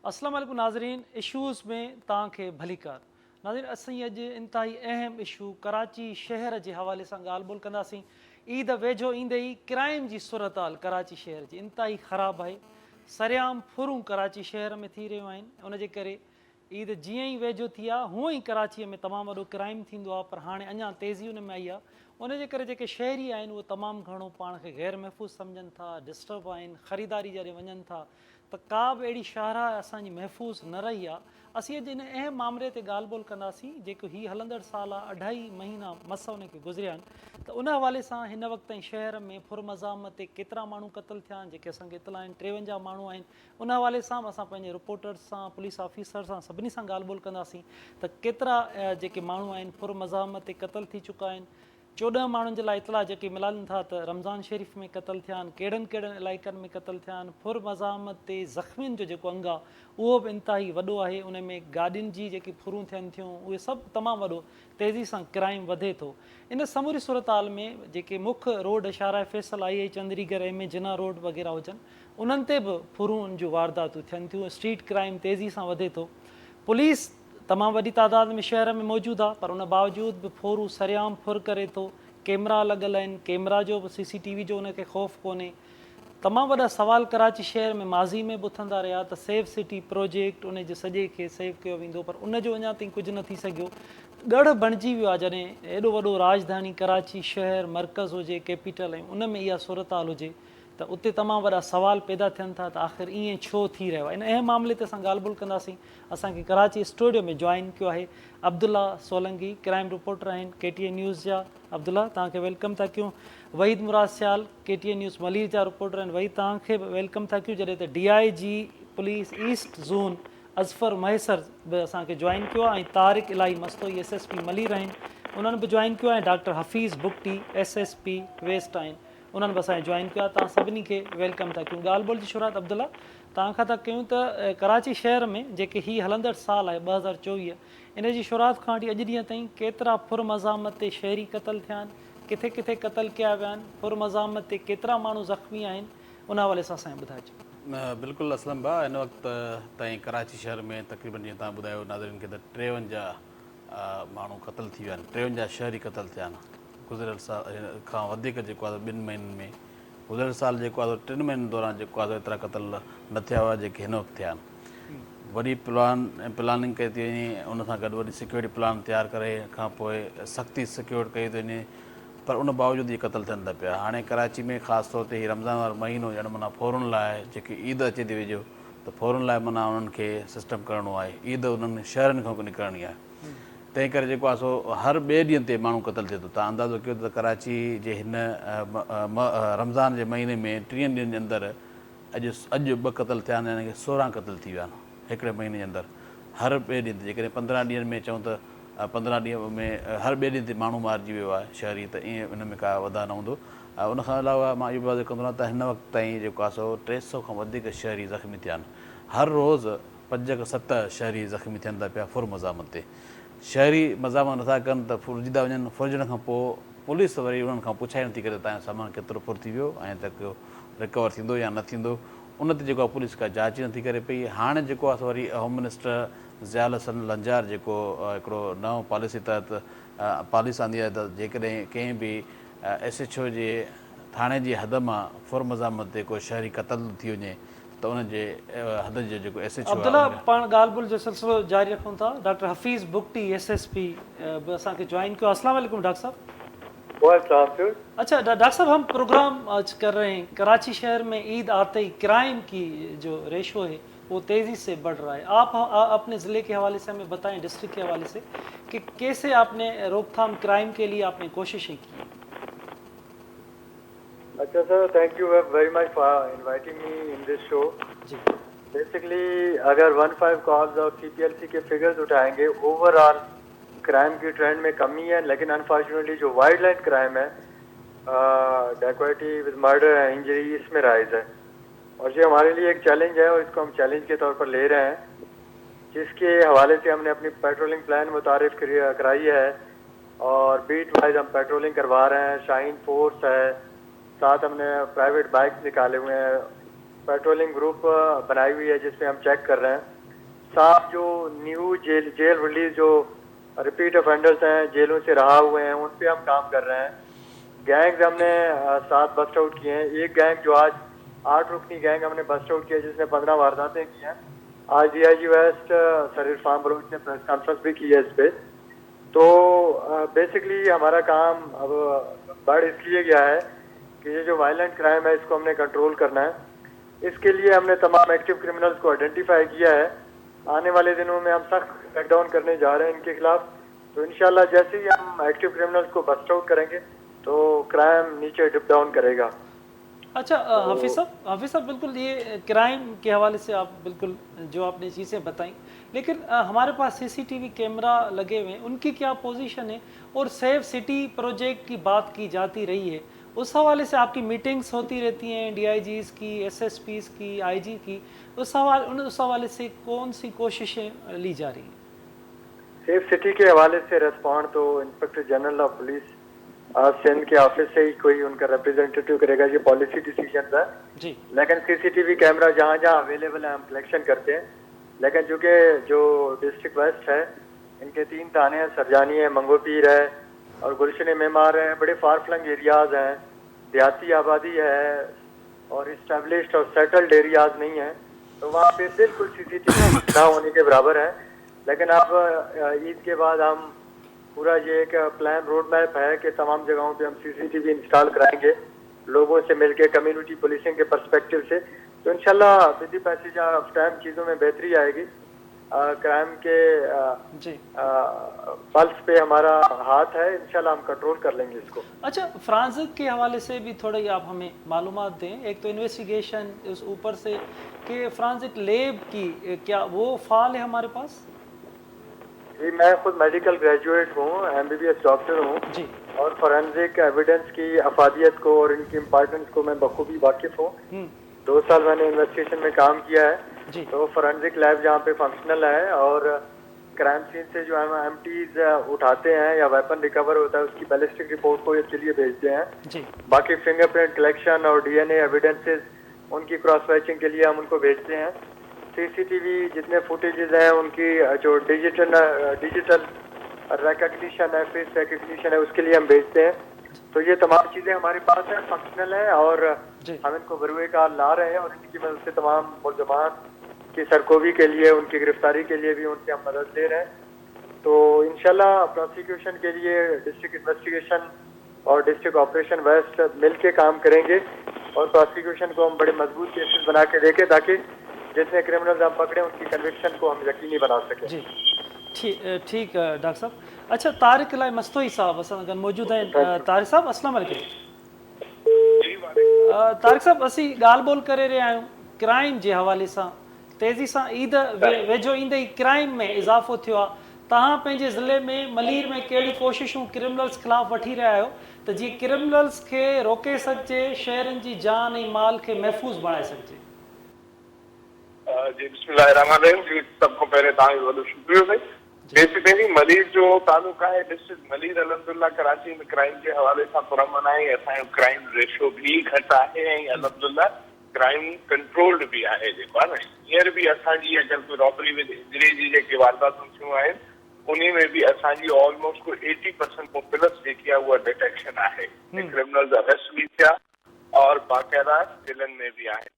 अस्सलाम वालेकुम नाज़रीन, इशूज़ में तव्हांखे भली कार। नाज़रीन, असीं अॼु इंतहाई अहम इशू कराची शहर जे हवाले सां ॻाल्हि ॿोल कंदासीं। ईद वेझो ईंदे ई क्राइम जी सूरत हाल कराची शहर जी इंतहाई ख़राबु आहे। सरियाम फुरूं कराची शहर में थी रहियूं आहिनि। उनजे करे ईद जीअं ई वेझो थी आहे हूअं ई कराचीअ में तमामु वॾो क्राइम थींदो आहे, पर हाणे अञा तेज़ी उन में आई आहे। उनजे करे जेके शहरी आहिनि उहे तमामु घणो पाण खे ग़ैर महफ़ूज़ सम्झनि था, डिस्टर्ब आहिनि, ख़रीदारी जॾहिं वञनि था त का बि अहिड़ी शाहरा असांजी महफ़ूज़ न रही आहे। असीं अॼु इन अहम मामले ते ॻाल्हि ॿोल कंदासीं जेको हीउ हलंदड़ साल आहे, 2.5 महीना मस उनखे गुज़रिया आहिनि। त उन हवाले सां हिन वक़्तु ताईं शहर में फुरमज़ाम ते केतिरा माण्हू क़तलु थिया आहिनि जेके असांखे इतला आहिनि, 53 माण्हू आहिनि। उन हवाले सां असां पंहिंजे रिपोर्टर्स सां, पुलिस ऑफिसर सां, सभिनी सां ॻाल्हि ॿोल कंदासीं त केतिरा जेके माण्हू आहिनि फुरमज़ाम ते क़तलु थी चुका आहिनि। 14 माण्हुनि जे लाइ इतला जेके मिलनि था त रमज़ान शरीफ़ में क़तलु थिया आहिनि, कहिड़नि कहिड़नि इलाइक़नि में क़तलु थिया आहिनि। फुरमज़ाम ते ज़ख़्मियुनि जो जेको अंगु आहे उहो बि इंतिहाई वॾो आहे। उन में गाॾियुनि जी जेकी फुरूं थियनि थियूं उहे सभु तमामु वॾो तेज़ी सां क्राइम वधे थो। इन समूरी सूरत हाल में जेके मुख्य रोड शाहराए फैसल आई, चंद्रीगढ़ में जिना रोड वग़ैरह हुजनि, उन्हनि ते बि फुरूं जूं वारदातूं थियनि थियूं। स्ट्रीट क्राइम तेज़ी सां वधे थो। पुलिस तमामु वॾी तादाद में शहर में मौजूदु आहे, पर उन बावजूद बि फौरू सरियाम फुर करे थो। कैमरा लॻल आहिनि, कैमरा जो बि CCTV जो उनखे ख़ौफ़ कोन्हे। तमामु वॾा सवाल कराची शहर में माज़ी में बि उथंदा रहिया त सेफ सिटी प्रोजेक्ट उन जे सॼे खे सेव कयो वेंदो, पर उनजो अञा ताईं कुझु न थी सघियो। ॻढ़ बणिजी वियो आहे। जॾहिं एॾो वॾो राजधानी कराची शहर मर्कज़ हुजे, कैपिटल, ऐं उन में इहा सूरत हाल हुजे त उते तमामु वॾा सवाल पैदा थियनि था त आख़िर ईअं छो थी रहियो आहे। इन अहम मामले ते असां ॻाल्हि ॿोल कंदासीं। असांखे कराची स्टूडियो में जॉइन कयो आहे अब्दुल्ला सोलंकी, क्राइम रिपोर्टर आहिनि KTN न्यूज़ जा। अब्दुल्ला, तव्हांखे वेलकम था कयूं। वहीद मुराद सियाल KTN न्यूज़ मलीर जा रिपोर्टर आहिनि। वहीद, तव्हांखे बि वेलकम था कयूं। जॾहिं त DIG police east zone Azfar मैसर बि असांखे जॉइन कयो आहे, ऐं तारिक इलाही मस्तोई SSP मलीर आहिनि, उन्हनि बि जॉइन कयो आहे। Doctor Hafeez Bugti SSP west आहिनि, उन्हनि बि असांखे जॉइन कयो आहे। तव्हां सभिनी खे वेलकम था कयूं। ॻाल्हि ॿोल जी शुरूआति अब्दुल्ला तव्हां खां था कयूं त कराची शहर में जेके हीउ हलंदड़ साल आहे 2024, इन जी शुरूआति खां वठी अॼु ॾींहं ताईं केतिरा फुरमज़ाम ते शहरी क़तलु थिया आहिनि, किथे किथे क़तलु कया विया आहिनि, फुरमज़ाम ते केतिरा माण्हू ज़ख़्मी आहिनि, उन हवाले सां असांखे ॿुधाइजो। बिल्कुलु असलम भाउ, हिन वक़्तु ताईं कराची शहर में तक़रीबन जीअं तव्हां ॿुधायो नाज़रीन खे त 53 माण्हू क़तलु थी विया आहिनि, 53 शहरी क़तलु थिया आहिनि। गुज़िरियल साल खां वधीक जेको आहे 2 महीननि में, गुज़िरियल साल जेको आहे 3 महीननि दौरान जेको आहे एतिरा क़तल न थिया हुआ जेके हिन वक़्तु थिया आहिनि। वॾी प्लानिंग कई थी वञे, उन सां गॾु वॾी सिक्योरिटी प्लान तयारु करे खां पोइ सख़्ती सिक्योर कई थी वञे, पर उन बावजूदि इहे क़तल थियनि था पिया। हाणे कराची में ख़ासि तौर ते हीउ रमज़ान वारो महीनो ॼण माना फ़ौरन लाइ जेकी ईद अचे थी वेझो, त फ़ौरन लाइ माना उन्हनि खे सिस्टम करिणो आहे। ईद उन्हनि शहरनि खां निकिरणी आहे, तंहिं करे जेको आहे सो हर ॿिए ॾींहं ते माण्हू क़तलु थिए थो। तव्हां अंदाज़ो कयो त कराची जे हिन रमज़ान जे महीने में 30 ॾींहंनि जे अंदरि अॼु 2 क़तल थिया आहिनि, यानी कि 16 क़तल थी विया आहिनि हिकिड़े महीने जे अंदरि। हर ॿिए ॾींहं ते जेकॾहिं 15 ॾींहंनि में चऊं त 15 ॾींहं में हर ॿिए ॾींहं ते माण्हू मारिजी वियो आहे शहरी, त ईअं उन में का वधा न हूंदो। उनखां अलावा मां इहो बि वाज़िह कंदो आहियां त हिन वक़्तु ताईं जेको आहे सो 300 खां वधीक शहरी ज़ख़्मी थिया आहिनि। हर रोज़ु 5 खां 7 शहरी ज़ख़्मी थियनि था पिया फुरमज़ामत ते। शहरी मज़ामत नथा कनि त फुरिजी था वञनि, फुरिजण खां पोइ पुलिस वरी उन्हनि खां पुछाई नथी करे तव्हांजो सामान केतिरो फुर थी वियो ऐं त रिकवर थींदो या न थींदो। उन ते जेको आहे पुलिस का जांच नथी करे पई। हाणे जेको आहे सो वरी होम मिनिस्टर ज़ियाउल हसन लंजार जेको हिकिड़ो नओं पॉलिसी तहत पॉलिसी आंदी आहे त जेकॾहिं कंहिं बि SHO जे थाणे जी हद मां फुरमज़ामत ते को शहरी क़तल थी वञे त उनजे हद जो जेको SHO अब्दुल्ला, पाण ॻाल्हि ॿोल जो सिलसिलो जारी रखूं था। डॉक्टर हफ़ीज़ बुगटी SSP बि असांखे जॉइन कयो। अस्सलाम वालेकुम डॉक्टर साहब। अच्छा डॉक्टर साहब, हम प्रोग्राम आज कर रहे हैं। कराची शहर में ईद आते ही क्राइम की जो रेशो है वो तेज़ी से बढ़ रहा है। आप अपने ज़िले के हवाले से हमें बताएं, डिस्ट्रिक्ट के हवाले से, कि कैसे आपने रोकथाम क्राइम के लिए आपने कोशिशें की। अच्छा sir, thank U very much for inviting me in this show. Ji, basically अगर 15 कॉल्स और CPLC के फिगर्स उठाएंगे, ओवरऑल क्राइम की ट्रेंड में कमी है, लेकिन अनफॉर्चुनेटली जो वाइल्ड लाइन क्राइम है, dacoity with murder and injury, इसमें राइज है। और ये हमारे लिए एक चैलेंज है और इसको हम चैलेंज के तौर पर ले रहे हैं, जिसके हवाले से हमने अपनी पेट्रोलिंग प्लान मुतारिफ कराई है और बीट वाइज हम पेट्रोलिंग करवा रहे हैं। शाहीन फोर्स है, साथ हमने प्राइवेट बाइक्स निकाले हुए हैं, पेट्रोलिंग ग्रुप बनाई हुई है जिसमें हम चेक कर रहे हैं। साहब जो न्यू जेल रिलीज जो रिपीट ऑफेंडर्स हैं, जेलों से रहा हुए हैं, उन पे हम काम कर रहे हैं। गैंग्स हमने 7 बस्ट आउट किए हैं। एक गैंग जो आज 8 रुकनी गैंग हमने बस्ट आउट किया जिसने 15 वारदातें की हैं। आज DIG west sir Irfan Baloch ने प्रेस कॉन्फ्रेंस भी की है इस पे। तो बेसिकली हमारा काम अब बढ़ इसलिए गया है कि ये जो वायलेंट क्राइम है इसको हमने कंट्रोल करना है। इसके लिए हमने तमाम एक्टिव क्रिमिनल्स को आइडेंटिफाई किया है। आने वाले दिनों में हम सख्त क्रैकडाउन करने जा रहे हैं इनके खिलाफ। तो इंशाल्लाह जैसे ही हम एक्टिव क्रिमिनल्स को बस्ट आउट करेंगे तो क्राइम नीचे डिप डाउन करेगा। अच्छा हाफिज साहब बिल्कुल ये क्राइम के हवाले से आप बिल्कुल जो आपने चीज़ें बताई, लेकिन हमारे पास CCTV कैमरा लगे हुए हैं, उनकी क्या पोजीशन है? और सेफ सिटी प्रोजेक्ट की बात की जाती रही है, उस हवाले से आपकी मीटिंग्स होती रहती हैं DIGs की, SSPs की, IG की, उस हवाले से कौन सी कोशिशें ली जा रही हैं? सेफ सिटी के हवाले से रेस्पॉन्ड तो inspector general of police Sindh के ऑफिस से ही कोई उनका रिप्रेजेंटेटिव करेगा, ये पॉलिसी डिसीजन है जी। लेकिन CCTV कैमरा जहाँ जहाँ अवेलेबल है हम कलेक्शन करते हैं। लेकिन चूँकि जो डिस्ट्रिक्ट वेस्ट है इनके 3 थाने हैं, सरजानी है, मंगोपीर है और गुलशन मेमार है, बड़े फार फ्लंग एरियाज हैं, देहाती आबादी है और इस्टेब्लिश्ड और सेटल्ड एरियाज नहीं है। तो वहाँ पे बिल्कुल CCTV ना होने के बराबर है। लेकिन अब ईद के बाद हम पूरा ये एक प्लान रोड मैप है कि तमाम जगहों पे हम CCTV इंस्टॉल कराएंगे लोगों से मिलके, कम्युनिटी पुलिसिंग के पर्सपेक्टिव से। तो इंशाल्लाह with the passage of time चीज़ों में बेहतरी आएगी। क्राइम के पल्स पे हमारा हाथ है, इंशाल्लाह हम कंट्रोल कर लेंगे इसको। अच्छा, फ्रांसिक के हवाले से भी थोड़ा ही आप हमें मालूमात दें। एक तो इन्वेस्टिगेशन उस ऊपर से कि फ्रांसिक लैब की क्या वो फाल है हमारे पास? जी, मैं खुद मेडिकल ग्रेजुएट हूँ, MBBS डॉक्टर हूँ और फॉरेंसिक एविडेंस की अफादियत को और इनकी इम्पोर्टेंस को मैं बखूबी वाकिफ हूँ। 2 साल मैंने इन्वेस्टिगेशन में काम किया है। तो फॉरेंसिक लैब जहाँ पे फंक्शनल है और क्राइम सीन से जो हम एम्प्टीज उठाते हैं या वेपन रिकवर होता है उसकी बैलिस्टिक रिपोर्ट को इसके लिए भेजते हैं। बाकी फिंगरप्रिंट कलेक्शन और DNA एविडेंसेस उनकी क्रॉस मैचिंग के लिए हम उनको भेजते हैं। CCTV जितने फुटेजेस हैं उनकी जो डिजिटल रिकग्निशन है, फेस रिकग्निशन है, उसके लिए हम भेजते हैं। तो ये तमाम चीज़ें हमारे पास हैं, फंक्शनल है और हम इनको बरूए कार ला रहे हैं और इनकी मदद से तमाम मुलजमान की सरकोबी के लिए, उनकी गिरफ्तारी के लिए भी उनसे हम मदद ले रहे हैं। तो इंशाल्लाह प्रोसिक्यूशन के लिए डिस्ट्रिक्ट इन्वेस्टिगेशन और डिस्ट्रिक्ट ऑपरेशन वेस्ट मिल के काम करेंगे और प्रोसिक्यूशन को हम बड़े मजबूत केसेस बना के देखें ताकि जितने क्रिमिनल्स हम पकड़े उनकी कन्विक्शन को हम यकीनी बना सकें। जी ठीक डॉक्टर साहब। अच्छा, तारिक इलाही मस्तोई साहब असां गॾु मौजूद आहिनि। तारिक साहब अस्सलाम वालेकुम। तारिक साहब, असीं ॻाल्हि ॿोल करे रहिया आहियूं क्राइम जे हवाले सां। तेज़ी सां ईद वेझो ईंदे ई क्राइम में इज़ाफ़ो थियो आहे। तव्हां पंहिंजे ज़िले में मलीर में कहिड़ी कोशिशूं क्रिमिनल्स ख़िलाफ़ वठी रहिया आहियो त जीअं क्रिमिनल्स खे रोके सघिजे, शहरनि जी जान ऐं माल खे महफ़ूज़ बणाए सघिजे? जी बिस्मिल्लाहिर्रहमानिर्रहीम। जी सबको पहले तव्हांजो वॾो शुक्रियो साईं। बेसिकली मलीर जो तालुक़ु आहे डिस्ट्रिक्ट मलीर अल्हम्दुलिल्लाह कराची में क्राइम जे हवाले सां पुरअमन आहे। असांजो क्राइम रेशो भी घटि आहे ऐं अल्हम्दुलिल्लाह क्राइम कंट्रोल्ड भी आहे। जेको आहे न हींअर बि असांजी अगरि कोई रॉबरी विद इंजरी जी जेके वारदातूं थियूं आहिनि उन में भी असांजी ऑलमोस्ट कोई 80% प्लस जेकी आहे उहा डिटेक्शन आहे। क्रिमिनल्स अरेस्ट भी थिया और बाक़ायदा जिलनि में भी आहे।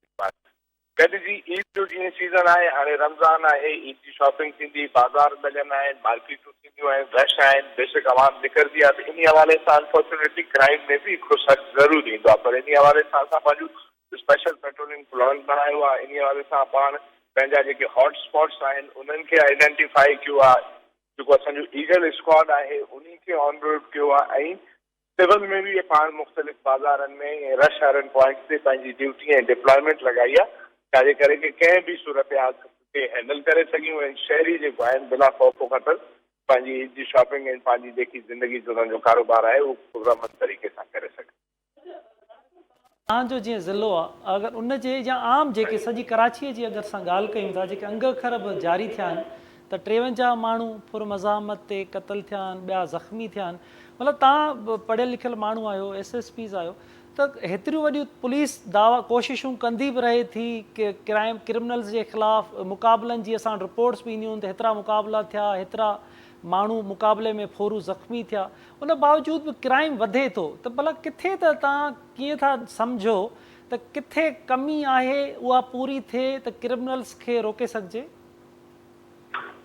गॾु जी ईद जो जीअं सीज़न आहे, हाणे रमज़ान आहे, ईद जी शॉपिंग थींदी, बाज़ार लॻंदा आहिनि, मार्केटूं थींदियूं आहिनि, रश आहिनि, बेशक आवाम निकिरंदी आहे। त इन हवाले सां अनफॉर्चुनेटली क्राइम में बि हिकिड़ो सख़्तु ज़रूरु ईंदो आहे। पर इन हवाले सां असां पंहिंजो स्पेशल पेट्रोलिंग प्लान बनायो आहे। इन हवाले सां पाण पंहिंजा जेके हॉट स्पॉट्स आहिनि उन्हनि खे आइडेंटिफाई कयो आहे। जेको असांजो ईगल स्क्वाड आहे उन खे ऑन रोड कयो आहे ऐं सिविल में भी पाण मुख़्तलिफ़ बाज़ारनि में रश वारनि पॉइंट्स ते पंहिंजी ड्यूटी ऐं डिप्लॉयमेंट लॻाई आहे छाजे करे कि कंहिं भी सूरत हाल खे हैंडल करे सघूं ऐं शहरी जेको आहिनि बिना ख़ौफ़ ख़तर पंहिंजी ईद जी शॉपिंग ऐं पंहिंजी जेकी ज़िंदगी जो उन्हनि जो कारोबार आहे उहो पुरअमन तरीक़े सां करे सघे। तव्हांजो जीअं ज़िलो आहे, अगरि उन जे या आम जेके सॼी कराचीअ जी अगरि असां ॻाल्हि कयूं था, जेके अंग खरब जारी थिया आहिनि त 53 माण्हू पुरमज़ामत ते क़तल थिया आहिनि, ॿिया ज़ख़्मी थिया आहिनि। मतिलबु तव्हां पढ़ियल लिखियल माण्हू आहियो, SSPs आहियो, त हेतिरियूं वॾियूं पुलिस दावा कोशिशूं कंदी बि रहे थी कि क्रिमिनल्स जे ख़िलाफ़ु मुक़ाबलनि जी असां रिपोर्ट्स बि ईंदियूं त हेतिरा मुक़ाबला थिया, हेतिरा माण्हू मुक़ाबले में फोरू ज़ख़्मी थिया, उन बावजूद बि क्राइम वधे थो। त भला किथे त तव्हां कीअं था सम्झो त किथे कमी आहे उहा पूरी थिए त क्रिमिनल्स खे रोके सघिजे?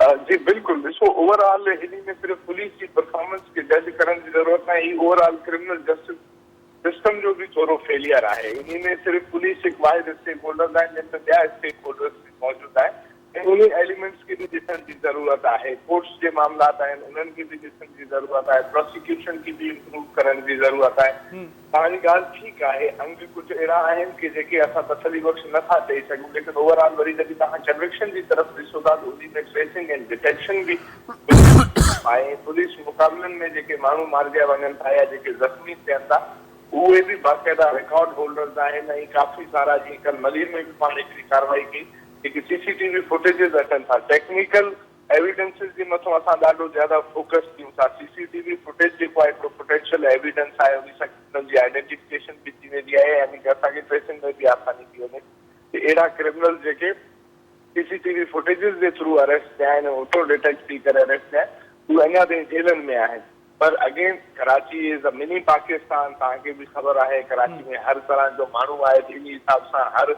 जी बिल्कुलु, ॾिसो ओवरऑल हिन में सिर्फ़ु पुलिस जी परफॉर्मेंस खे जज करण जी ज़रूरत आहे, ही ओवरऑल क्रिमिनल जस्टिस सिस्टम जो भी थोड़ो फेलियर है। इन में सिर्फ पुलिस एक वाहिद स्टेक होल्डर है, जिन में ॿिया स्टेक होल्डर्स भी मौजूद है, उन एलिमेंट्स की भी ॾिसण जी ज़रूरत है। कोर्ट्स जे मामलात आहिनि उन्हनि खे भी ॾिसण जी ज़रूरत है, प्रोसिक्यूशन की भी इम्प्रूव करण जी ज़रूरत है। तव्हांजी ॻाल्हि ठीकु आहे, अंग कुझु अहिड़ा आहिनि कि जेके असां तसली बख़्श नथा ॾेई सघूं, लेकिन ओवरऑल वरी जॾहिं तव्हां कन्विक्शन जी तरफ़ ॾिसो था त उन में ट्रेसिंग एंड डिटेक्शन भी आहे। पुलिस मुक़ाबलनि में जेके माण्हू मारिया वञनि था या जेके ज़ख़्मी थियनि था, उहे भी बाक़ायदा रिकॉर्ड होल्डर्स आहिनि ऐं काफ़ी सारा जीअं कल मलीर में भी पाण हिकिड़ी कार्रवाई कई, जेके CCTV फुटेजिस अचनि था, टेक्निकल एविडेंसिस जे मथां असां ॾाढो ज़्यादा फोकस कयूं था। CCTV फुटेज जेको आहे हिकिड़ो पोटेंशियल एविडेंस आहे, उन सां उन्हनि जी आइडेंटिफिकेशन भी थी वेंदी आहे, यानी कि असांखे ट्रेसिंग में भी आसानी थी वञे कि अहिड़ा क्रिमिनल जेके CCTV फुटेजिस जे थ्रू अरेस्ट थिया आहिनि, ओतिरो डिटेक्ट थी करे अरेस्ट थिया आहिनि, उहे अञा ताईं जेलनि में आहिनि। पर again Karachi is a mini Pakistan, तव्हांखे भी ख़बर आहे कराची में हर तरह जो माण्हू आहे, इन हिसाब सां हर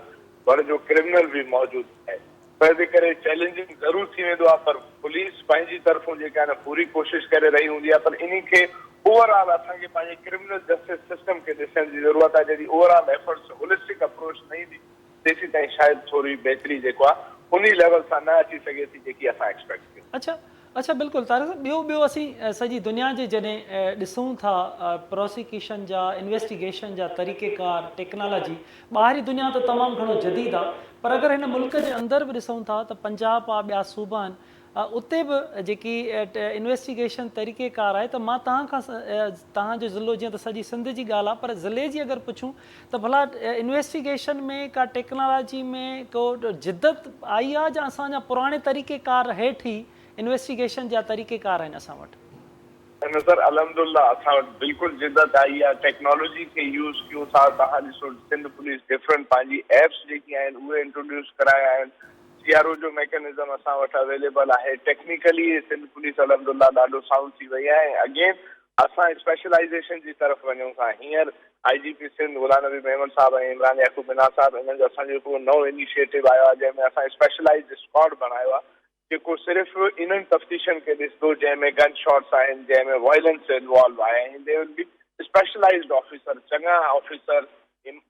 वर्ग जो क्रिमिनल भी मौजूद है। तंहिंजे करे चैलेंजिंग ज़रूर थी वेंदो आहे, पर पुलिस पंहिंजी तरफ़ों जेका आहे न पूरी कोशिशि करे रही हूंदी आहे, पर इन खे ओवरऑल असांखे पंहिंजे क्रिमिनल जस्टिस सिस्टम खे ॾिसण जी ज़रूरत आहे। जॾहिं ओवरऑल एफर्ट्स होलिस्टिक अप्रोच न ईंदी तेसीं ताईं शायदि थोरी बहितरी जेको आहे उन लेवल सां न अची सघे थी जेकी असां एक्सपेक्ट कयूं। अच्छा बिल्कुलु तारिक साहब, ॿियो असीं सॼी दुनिया जे जॾहिं ॾिसूं था प्रोसिक्यूशन जा, इन्वेस्टिगेशन जा तरीक़ेकार, टेक्नोलॉजी ॿाहिरी दुनिया त तमामु घणो जदीद आहे, पर अगरि हिन मुल्क जे अंदरि बि ॾिसूं था त पंजाब आहे, ॿिया सूबा आहिनि, उते बि जेकी इन्वेस्टिगेशन तरीक़ेकार आहे, त मां तव्हांजो ज़िलो जीअं त सॼी सिंध जी ॻाल्हि आहे, पर ज़िले जी अगरि पुछूं त भला इन्वेस्टिगेशन में का टेक्नोलॉजी में को जिदत आई आहे, या असांजा पुराणे तरीक़ेकार हेठि ई इन्वेस्टिगेशन जा तरीक़ेकार आहिनि असां वटि? नज़र अल्हम्दुलिल्लाह असां वटि बिल्कुलु जिदत आई आहे, टेक्नोलॉजी खे यूज़ कयूं था। तव्हां ॾिसो सिंध पुलिस डिफरेंट पंहिंजी एप्स जेकी आहिनि उहे इंट्रोड्यूस कराया आहिनि, CRO जो मैकेनिज़म असां वटि अवेलेबल आहे। टेक्निकली सिंध पुलिस अल्हम्दुलिल्लाह ॾाढो साउंड थी वई आहे। अगेन असां स्पेशलाइजेशन जी तरफ़ वञूं था। हींअर IGP सिंध गुलाम नबी मेमन साहब ऐं इमरान याकूब मिना साहब, इन्हनि जो असांजो हिकिड़ो नओं इनिशिएटिव आयो आहे, जंहिंमें असां स्पेशलाइज्ड स्क्वाड बणायो आहे, जेको सिर्फ़ु इन्हनि तफ्तीशन खे ॾिसंदो, जंहिंमें गन शॉट्स आहिनि, जंहिंमें वायलेंस इन्वॉल्व आहे, ऐं they will be specialised officer, चङा ऑफिसर,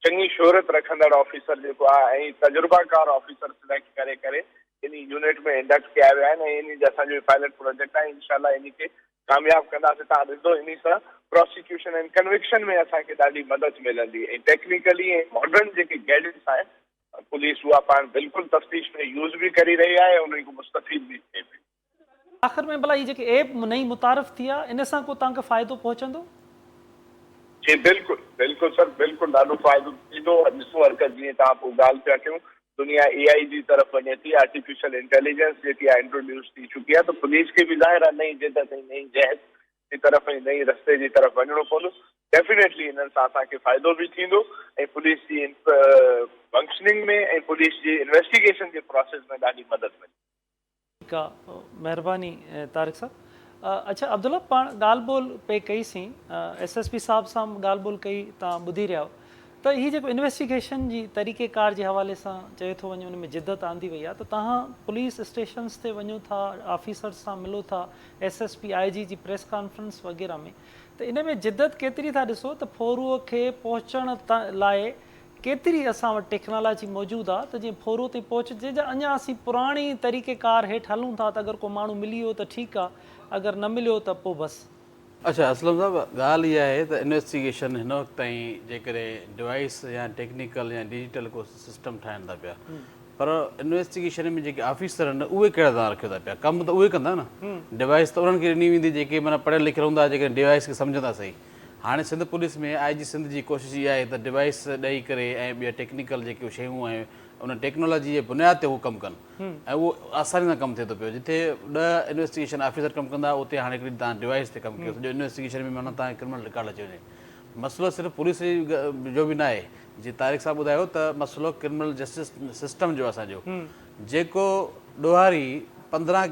चङी शोहरत रखंदड़ ऑफिसर जेको आहे ऐं तजुर्बाकार ऑफिसर सिलेक्ट करे करे इन यूनिट में इंडक्ट कया विया आहिनि, ऐं इन जो असांजो पायलट प्रोजेक्ट आहे। इंशाल्लाह इन खे कामयाबु कंदासीं। तव्हां ॾिसंदो इन सां प्रोसिक्यूशन एंड कन्विक्शन में असांखे ॾाढी मदद मिलंदी, ऐं टेक्निकली ऐं मॉडर्न जेके गैजेट्स आहिनि पुलिस उहा पाण बिल्कुलु तफ्तीश में यूज़ भी करी रही आहे, उन को मुस्तफ़ीद भी थिए पई। आख़िर में भला ही जेके ऐप नई मुतारफ़ थी आहे, इन सां को तव्हांखे फ़ाइदो पहुचंदो? जी बिल्कुलु सर, बिल्कुलु ॾाढो फ़ाइदो थींदो। ॾिसो हरकत जीअं तव्हां पोइ ॻाल्हि पिया कयूं, दुनिया AI जी तरफ़ वञे थी, आर्टिफिशियल इंटेलिजेंस जेकी आहे इंट्रोड्यूस थी चुकी आहे, त पुलिस खे बि ज़ाहिर आहे नई जिदत ऐं नई जहद जी तरफ़ ऐं नई रस्ते जी तरफ़ वञिणो पवंदो। डेफिनेटली इन्हनि सां असांखे फ़ाइदो भी थींदो ऐं पुलिस जी फंक्शनिंग में ऐं पुलिस जी इन्वेस्टिगेशन जे प्रोसेस में ॾाढी मदद मिले। ठीकु आहे, महिरबानी तारिक साहब। अच्छा अब्दुल्ला, पाण ॻाल्हि ॿोल पे कईसीं, SSP साहब सां ॻाल्हि ॿोल कई, तव्हां ॿुधी रहिया हो त हीअ जेको इन्वेस्टिगेशन जी तरीक़ेकार जे हवाले सां चए थो वञे, उन में जिदत आंदी वई आहे, त तव्हां पुलिस स्टेशन्स ते वञो था, ऑफिसर्स सां मिलो था, SSP IG जी प्रेस कॉन्फ्रेंस वग़ैरह में, त इन में जिदत केतिरी था ॾिसो त फोरूअ खे पहुचण लाइ केतिरी असां वटि टेक्नोलॉजी मौजूदु आहे, त जीअं फोरू ताईं पहुचजे, जा अञा असीं पुराणी तरीक़ेकार हेठि हलूं था, त अगरि को माण्हू मिली वियो त ठीकु आहे, अगरि न मिलियो त पोइ बसि? अच्छा असलम साहब, ॻाल्हि इहा आहे त इन्वेस्टिगेशन हिन वक़्त ताईं जेकॾहिं डिवाइस या टेक्निकल या डिजिटल को सिस्टम ठाहिनि था पिया, पर इन्वेस्टिगेशन में जेके ऑफिसर आहिनि उहे कहिड़ा तव्हां रखियो था पिया? कमु त उहे कंदा न, डिवाइस त उन्हनि खे ॾिनी वेंदी जेके माना पढ़ियल लिखियल हूंदा, जेके डिवाइस खे सम्झंदा सही। हाणे सिंध पुलिस में IG सिंध जी कोशिशि इहा आहे त डिवाइस ॾेई करे ऐं ॿिया टेक्निकल जेके शयूं आहिनि उन टेक्नोलॉजी जे बुनियाद ते उहो कमु कनि, ऐं उहो आसानी सां कमु थिए थो पियो। जिथे 10 इन्वेस्टिगेशन ऑफिसर कमु कंदा, उते हाणे हिकिड़ी तव्हां डिवाइस ते कमु कयो, सॼो इन्वेस्टिगेशन में माना तव्हांखे क्रिमिनल रिकॉर्ड अची वञे। मसइलो सिर्फ़ु पुलिस जो बि न आहे जीअं तारिक साहब ॿुधायो त मसइलो क्रिमिनल जस्टिस सिस्टम जो असांजो जेको ॾोहारी 15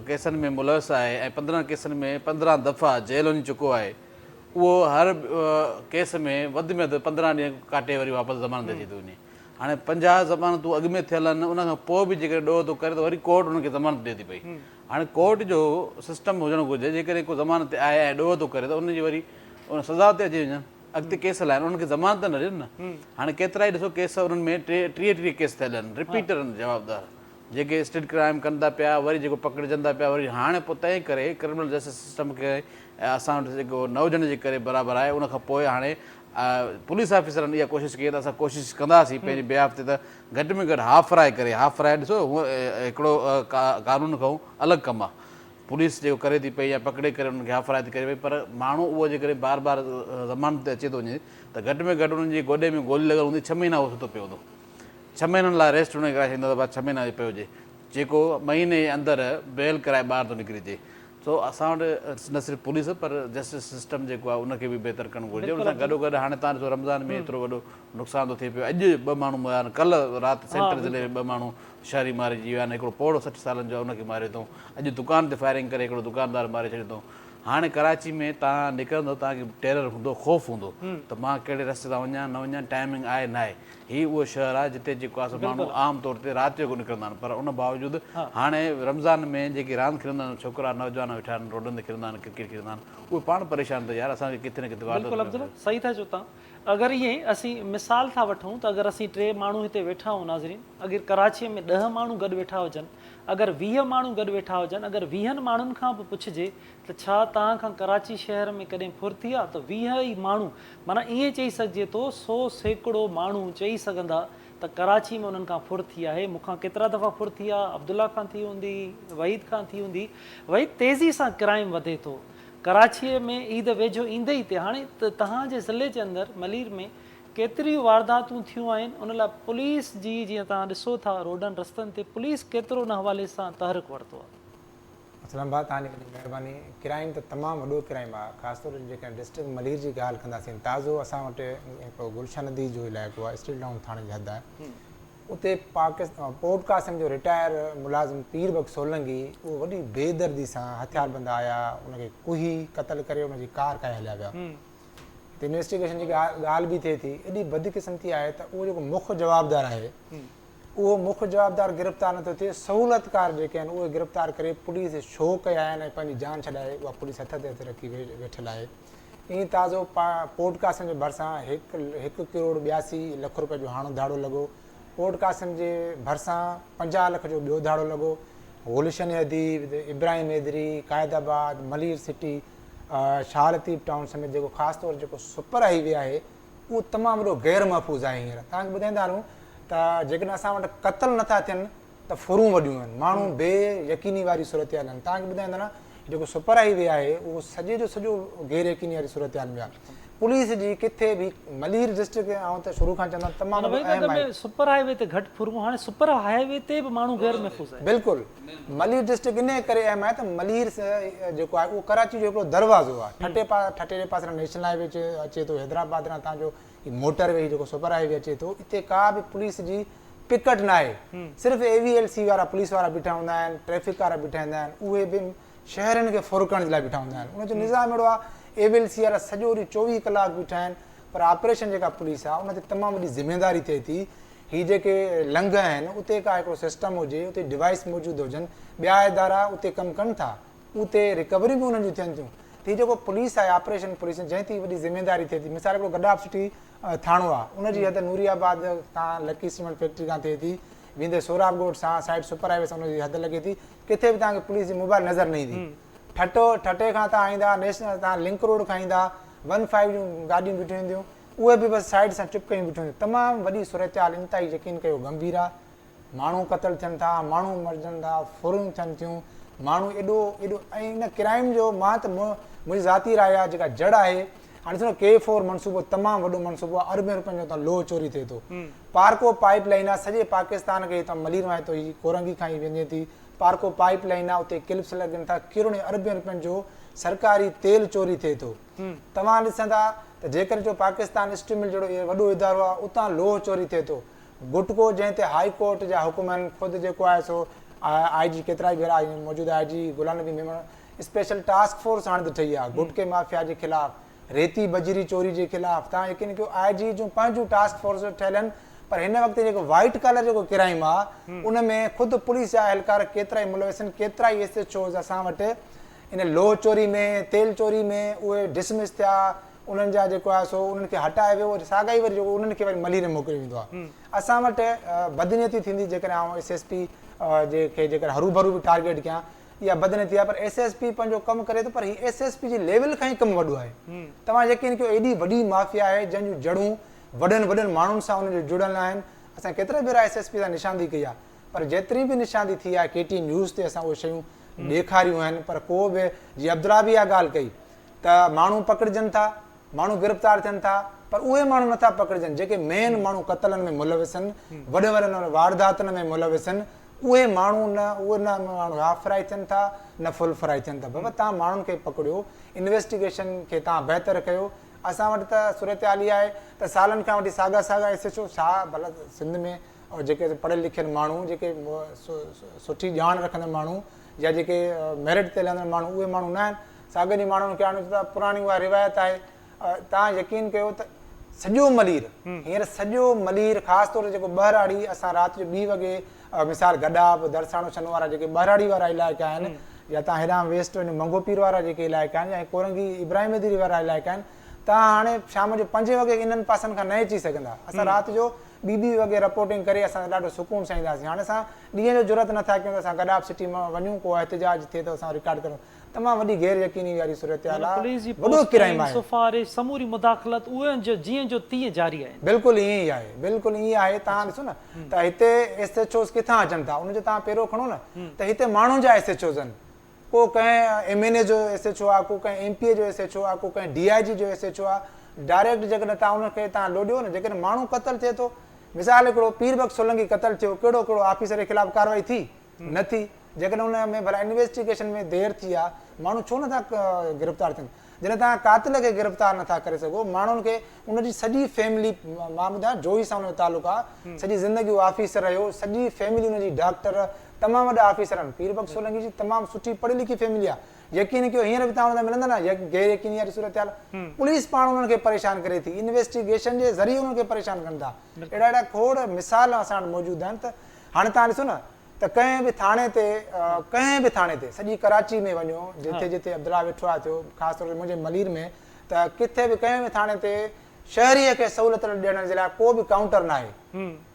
केसनि में मुलविस आहे ऐं 15 केसनि में 15 दफ़ा जेल वञी चुको आहे उहो हर केस में वधि में वधि 15 ॾींहं काटे वरी वापसि ज़मानत अची थो वञे। हाणे 50 ज़मानतूं अॻु में थियल आहिनि, उन खां पोइ बि जेकॾहिं ॾोह थो करे त वरी कोर्ट हुनखे ज़मानत ॾिए थी पई। हाणे कोर्ट जो सिस्टम हुजणु घुरिजे जेकॾहिं को ज़मानत ते आहे ऐं ॾोह थो करे त उनजी वरी उन सज़ा ते अची वञनि, अॻिते केस लाहिनि, उनखे ज़मानत न ॾियनि न। हाणे केतिरा ई ॾिसो केस उन्हनि में 30 केस थियल आहिनि, रिपीटर आहिनि जवाबदार, जेके स्टेट क्राइम कनि था पिया, वरी जेको पकड़जनि था पिया वरी। हाणे पोइ तंहिं करे क्रिमिनल जस्टिस सिस्टम खे असां वटि जेको न हुजण जे करे बराबरि आहे, उनखां पोइ हाणे पुलिस ऑफिसरनि इहा कोशिशि कई त असां कोशिशि कंदासीं पंहिंजे बिहाफ ते त घटि में घटि हाफ फ्राए करे, हाफ फ्राए ॾिसो हूअं हिकिड़ो कानून खां अलॻि कमु आहे, पुलिस जेको करे थी पई या पकिड़े करे उनखे हाफ फ्राए थी करे पई, पर माण्हू उहो जेकॾहिं बार बार ज़मानत ते अचे थो वञे त घटि में घटि उन्हनि जी गोॾे में गोली लॻल हूंदी, 6 महीना उहो सुठो पियो हूंदो, 6 महीननि लाइ रेस्ट हुनखे कराए छॾींदो त बाद 6 महीना पियो हुजे, जेको महीने जे अंदरि बेल कराए ॿाहिरि थो निकिरी अचे। सो असां वटि न सिर्फ़ु पुलिस पर जस्टिस सिस्टम जेको आहे उनखे बि बहितर करणु घुरिजे। उन सां गॾोगॾु हाणे तव्हां ॾिसो रमज़ान में एतिरो वॾो नुक़सानु थो थिए पियो, अॼु 2 माण्हू मरिया आहिनि, कल्ह राति सेंट्रल ज़िले में 2 माण्हू शहरी मारिजी विया आहिनि, हिकिड़ो पोड़ो 60 सालनि जो आहे उनखे मारे अथऊं, अॼु दुकान ते फायरिंग करे हिकिड़ो दुकानदार मारे छॾियो अथऊं। हाणे कराची में तव्हां निकिरंदो तव्हांखे टेरर हूंदो, ख़ौफ़ हूंदो त मां कहिड़े रस्ते तां वञा न वञा, टाइमिंग आहे न आहे। हीउ उहो शहर आहे जिते जेको आहे माण्हू आम तौर ते राति जो निकिरंदा आहिनि, पर उन बावजूदि हाणे रमज़ान में जेके रांदि खेॾंदा आहिनि छोकिरा नौजवान वेठा आहिनि रोडनि ते खेॾंदा आहिनि, क्रिकेट खेॾंदा आहिनि, उहे पाण परेशान त यार असांखे किथे न किथे बिल्कुलु अब्दुल्ला सही था चओ तव्हां। अगरि ईअं असीं मिसाल था वठूं त अगरि असीं 3 माण्हू हिते वेठा आहियूं नाज़रीन, अगरि कराचीअ में 10 माण्हू गॾु वेठा हुजनि, अगरि 20 माण्हू गॾु वेठा हुजनि, अगरि 20 माण्हुनि खां बि पुछिजे त छा तव्हां खां कराची शहर में कॾहिं फुर्ती आहे, त 20 ई माण्हू माना ईअं चई सघिजे थो 100 सैकड़ो माण्हू चई सघंदा त कराची में उन्हनि खां फुर्ती आहे। मूंखां केतिरा दफ़ा फुर्ती आहे, अब्दुल्ला खां थी हूंदी, वहीद खां थी हूंदी। वही तेज़ी सां क्राइम वधे थो कराचीअ में, ईद वेझो ईंदे ई ते। हाणे त तव्हांजे ज़िले जे अंदरि मलीर में केतिरियूं वारदातूं थियूं आहिनि, उन लाइ पुलिस जी जीअं तव्हां ॾिसो था रोडनि रस्तनि ते पुलिस केतिरो न हवाले सां तहरीक वरितो आहे। असलम भाउ तव्हांजी वॾी महिरबानी। क्राइम त तमामु वॾो क्राइम आहे, ख़ासि तौर ते जेका डिस्ट्रिक्ट मलीर जी ॻाल्हि कंदासीं, ताज़ो असां वटि हिकिड़ो गुलशन नदी जो इलाइक़ो आहे, स्टील टाउन थाणे जी हद आहे, उते पोर्ट कासिम जो रिटायर मुलाज़िम पीर बख़्श सोलंगी उहो वॾी बेदर्दी सां हथियारबंद आया, उनखे कुही क़तल करे उनजी कार काए हलिया विया। हिते इन्वेस्टिगेशन जी ॻाल्हि बि थिए थी, एॾी बदकिस्मती आहे त उहो जेको मुख्य जवाबदार आहे उहो मुख्य जवाबदार गिरफ़्तार नथो थिए, सहूलियतकार जेके आहिनि उहे गिरफ़्तार करे पुलिस शो कया आहिनि ऐं पंहिंजी जान छॾाए उहा पुलिस हथ ते हथ रखी वेठल आहे। ईअं ताज़ो पोर्ट कासिम जे भरिसां 1 करोड़ 82 लख रुपए जो हाणो धाड़ो लॻो, पोर्ट कासिम जे भरिसां 50 लख जो ॿियो धाड़ो लॻो, गुलशन हदीब, इब्राहिम हैदरी, कायदाबाद, मलीर सिटी, शाह लतीफ़ टाउन समेत जेको ख़ासि तौर जेको सुपर हाईवे आहे उहो तमामु वॾो गैर महफ़ूज़ आहे। हींअर तव्हांखे ॿुधाईंदा हलूं त जेकॾहिं असां वटि क़तल नथा थियनि त फुरूं वॾियूं आहिनि, माण्हू बे यकीनी वारी सूरत हाल आहिनि। तव्हांखे ॿुधाईंदा न जेको सुपर हाईवे आहे उहो सॼे जो सॼो गैर यकीनी वारी सूरत हाल में आहे। पुलिस जी किथे बि मलीर डिस्ट्रिक्ट ऐं त शुरू खां चवंदा तमामु अहम आहे। सुपर हाईवे ते घटि फुरूं, हाणे सुपर हाईवे ते बि माण्हू गैर महफ़ूज़ आहे। बिल्कुलु मलीर डिस्ट्रिक्ट इन करे अहम आहे त मलीर जेको आहे उहो कराची जो हिकिड़ो दरवाज़ो आहे, ठटे पासे नेशनल हाईवे अचे थो, हैदराबाद खां तव्हांजो मोटर वे जेको सुपर हाईवे अचे थो, हिते का बि पुलिस जी पिकट न आहे, सिर्फ़ु AVLC वारा पुलिस वारा बीठा हूंदा आहिनि, ट्रैफिक वारा बीठा हूंदा आहिनि, उहे बि शहरनि खे फुर करण जे लाइ बीठा हूंदा आहिनि। उनजो निज़ाम अहिड़ो आहे AVLC वारा सॼो ॾींहुं 24 कलाक बीठा आहिनि, पर ऑपरेशन जेका पुलिस आहे उन ते तमामु वॾी ज़िमेदारी थिए थी। हीअ जेके लंघ आहिनि उते का हिकिड़ो सिस्टम हुजे, उते डिवाइस मौजूदु हुजनि, ॿिया इदारा उते कमु कनि था, उते रिकवरी बि उन्हनि जूं थियनि थियूं। त हीअ जेको पुलिस आहे ऑपरेशन पुलिस जंहिं थी वॾी ज़िमेदारी थिए थी, मिसाल हिकिड़ो गडाफ सिटी थाणो आहे, उनजी हद नूरियाबाद खां लकी सीमेंट फैक्ट्री खां थिए थी, वेंदे सोराब रोड सां साइड सुपर हाईवे सां उनजी हद लॻे थी, किथे बि तव्हांखे पुलिस जी मोबाइल नज़र न ईंदी। ठटे खां तव्हां ईंदा नेशनल तव्हां लिंक रोड खां ईंदा 15 जूं गाॾियूं बीठियूं हूंदियूं, उहे बि बसि साइड सां चुप कयूं बीठियूं हूंदियूं। तमामु वॾी सूरत हाल इंतिहाई यकीन कयो गंभीर आहे, माण्हू क़तल थियनि था, माण्हू मरिजनि था, फुरूं थियनि थियूं, माण्हू एॾो ऐं इन क्राइम जो मां त मुंहिंजी ज़ाती राय आहे जेका जड़ आहे। हाणे ॾिसो K4 मनसूबो तमामु वॾो मनसूबो आहे, अरबनि रुपयनि जो हितां लोह चोरी थिए थो। पार्को पाइप लाइन आहे सॼे पाकिस्तान खे हितां मलीर मां हितो ही कोरंगी खां ई वञे थी। पार्को पाइप लाइन आहे, उते क्लिप्स लॻनि था, किरोड़े अरबनि रुपयनि जो सरकारी तेल चोरी थिए थो। तव्हां ॾिसंदा त जेकर जो पाकिस्तान स्टील मिल जहिड़ो वॾो इदारो आहे उतां लोह चोरी थिए थो। गुटको जंहिं ते हाई कोर्ट जा हुकुम आहिनि, ख़ुदि जेको आहे सो IG केतिरा ई भेरा मौजूदा IG Ghulam Nabi Memon special task force हाणे त ठही आहे गुटके माफ़िया जे ख़िलाफ़, रेती बजरी चोरी जे ख़िलाफ़। तव्हां यकीन कयो IG जूं पंहिंजूं टास्क फोर्स ठहियल आहिनि, पर हिन वक़्तु जेको वाइट कलर जेको क्राइम आहे उन में ख़ुदि पुलिस जा एहलकार केतिरा ई मुलविस आहिनि, केतिरा ई SHOs असां वटि इन लोह चोरी में तेल चोरी में उहे डिसमिस थिया, उन्हनि जा जेको आहे सो उन्हनि खे हटाए वियो, साॻाई वरी जेको उन्हनि खे वरी मलीर में मोकिलियो वेंदो आहे। असां वटि बदनीयती थींदी जेकॾहिं आउं SSP जेके जेकर हरू भरू बि टारगेट कयां, इहा बदनीयती आहे, पर SSP पंहिंजो कमु करे थो, पर ही SSP जी लेवल खां ई कमु वॾो आहे। तव्हां यकीन कयो एॾी वॾी माफ़िया आहे जंहिंजूं जड़ूं वॾनि वॾनि माण्हुनि सां उन्हनि जो जुड़ियल आहिनि। असां केतिरा भेरा SSP सां निशानदी कई आहे, पर जेतिरी बि निशानदी थी आहे KT न्यूज़ ते असां उहे शयूं ॾेखारियूं आहिनि, पर को बि जीअं अब्दुल्ला बि इहा ॻाल्हि कई त माण्हू पकड़जनि था, माण्हू गिरफ़्तार थियनि था, पर उहे माण्हू नथा पकड़जनि जेके मेन माण्हू क़तलनि में मुलविस आहिनि, वॾे वॾे वारदातनि में मुलविस आहिनि, उहे माण्हू उहे न माण्हू हाफ फ्राई थियनि था न फुल फ्राई थियनि था। बाबा तव्हां माण्हुनि खे पकड़ियो, इन्वेस्टिगेशन खे तव्हां बहितर कयो। असां वटि त सूरत हाल इहा आहे त सालनि खां वठी साॻा SHO छा भला सिंध में जेके पढ़ियल लिखियल माण्हू, जेके सुठी ॼाण रखंदड़ माण्हू या जेके मेरिट ते हलंदड़ माण्हू, उहे माण्हू न आहिनि। साॻिए माण्हुनि खे हाणे त पुराणी उहा रिवायत आहे, तव्हां यकीन कयो त सॼो मलीर हींअर सॼो मलीर ख़ासि तौर ते जेको ॿहराड़ी, असां राति जो 2 वॻे मिसाल गॾाब दरसाणो छन वारा जेके ॿहराड़ी वारा इलाइक़ा आहिनि, या तव्हां हेॾां वेस्ट वञो मंगोपीर वारा जेके इलाइक़ा आहिनि, या कोरंगी इब्राहिम मेदरी वारा इलाइक़ा आहिनि, तव्हां हाणे शाम जो 5 वॻे इन्हनि पासनि खां न अची सघंदा। असां राति जो 2 वॻे रिपोर्टिंग करे असां ॾाढो सुकून सां ईंदासीं। हाणे असां ॾींहं जो ज़रूरत नथा कयूं त असां गॾाब सिटी मां वञूं, को एहतिजाज थिए त असां रिकॉर्ड करूं। तमामु वॾी गैर यकीनी वारी सूरत हाल आहे, पुलिस जी वॾो क्राइम आहे। सिफ़ारिश समूरी मुदाख़लत उहे जो जीअं जो तीअं जारी आहे। बिल्कुलु ईअं ई आहे, बिल्कुलु ईअं आहे। तव्हां ॾिसो न त हिते SHOs किथां अचनि था, उनजो तव्हां पहिरियों खणो न त हिते माण्हुनि जा SHOs आहिनि। को कंहिं MNA जो SHO आहे, को कंहिं MPA जो SHO आहे, को कंहिं DIG जो SHO आहे। डायरेक्ट जेकॾहिं तव्हां उनखे तव्हां लोॾियो न, जेकॾहिं माण्हू क़तल थिए थो, मिसाल हिकिड़ो पीरबख़्श सोलंकी क़तल थियो, कहिड़ो कहिड़ो ऑफिसर जे ख़िलाफ़ कार्रवाई थी न थी? जेकॾहिं उन में भला इन्वेस्टिगेशन में देरि थी आहे, माण्हू छो नथा गिरफ़्तार थियनि? जॾहिं तव्हां कातिल खे गिरफ़्तार नथा करे सघो, माण्हुनि खे उनजी सॼी फैमिली, मां ॿुधायां जोई सां हुनजो तालुक़ु आहे, सॼी ज़िंदगी उहो ऑफिसर रहियो, सॼी फैमिली हुनजी डॉक्टर, तमामु वॾा ऑफिसर आहिनि। पीरबख़्श सोलंकी जी तमामु सुठी पढ़ी लिखी फैमिली आहे। यकीन कयो हींअर बि तव्हां हुन मिलंदा न गैर यकीनी वारी सूरत हाल, पुलिस पाण उन्हनि खे परेशान करे थी, इन्वेस्टिगेशन जे ज़रिए उन्हनि खे परेशान कनि था। अहिड़ा खोड़ मिसाल असां वटि मौजूदु आहिनि। त हाणे तव्हां ॾिसो न त कंहिं बि थाणे ते सॼी कराची में वञो, जिथे जिथे अब्दुल्ला वेठो आहे थियो, ख़ासि तौर ते मुंहिंजे मलीर में, त किथे बि कंहिं बि थाणे ते शहरीअ खे सहूलियत ॾियण जे लाइ को बि काउंटर न आहे,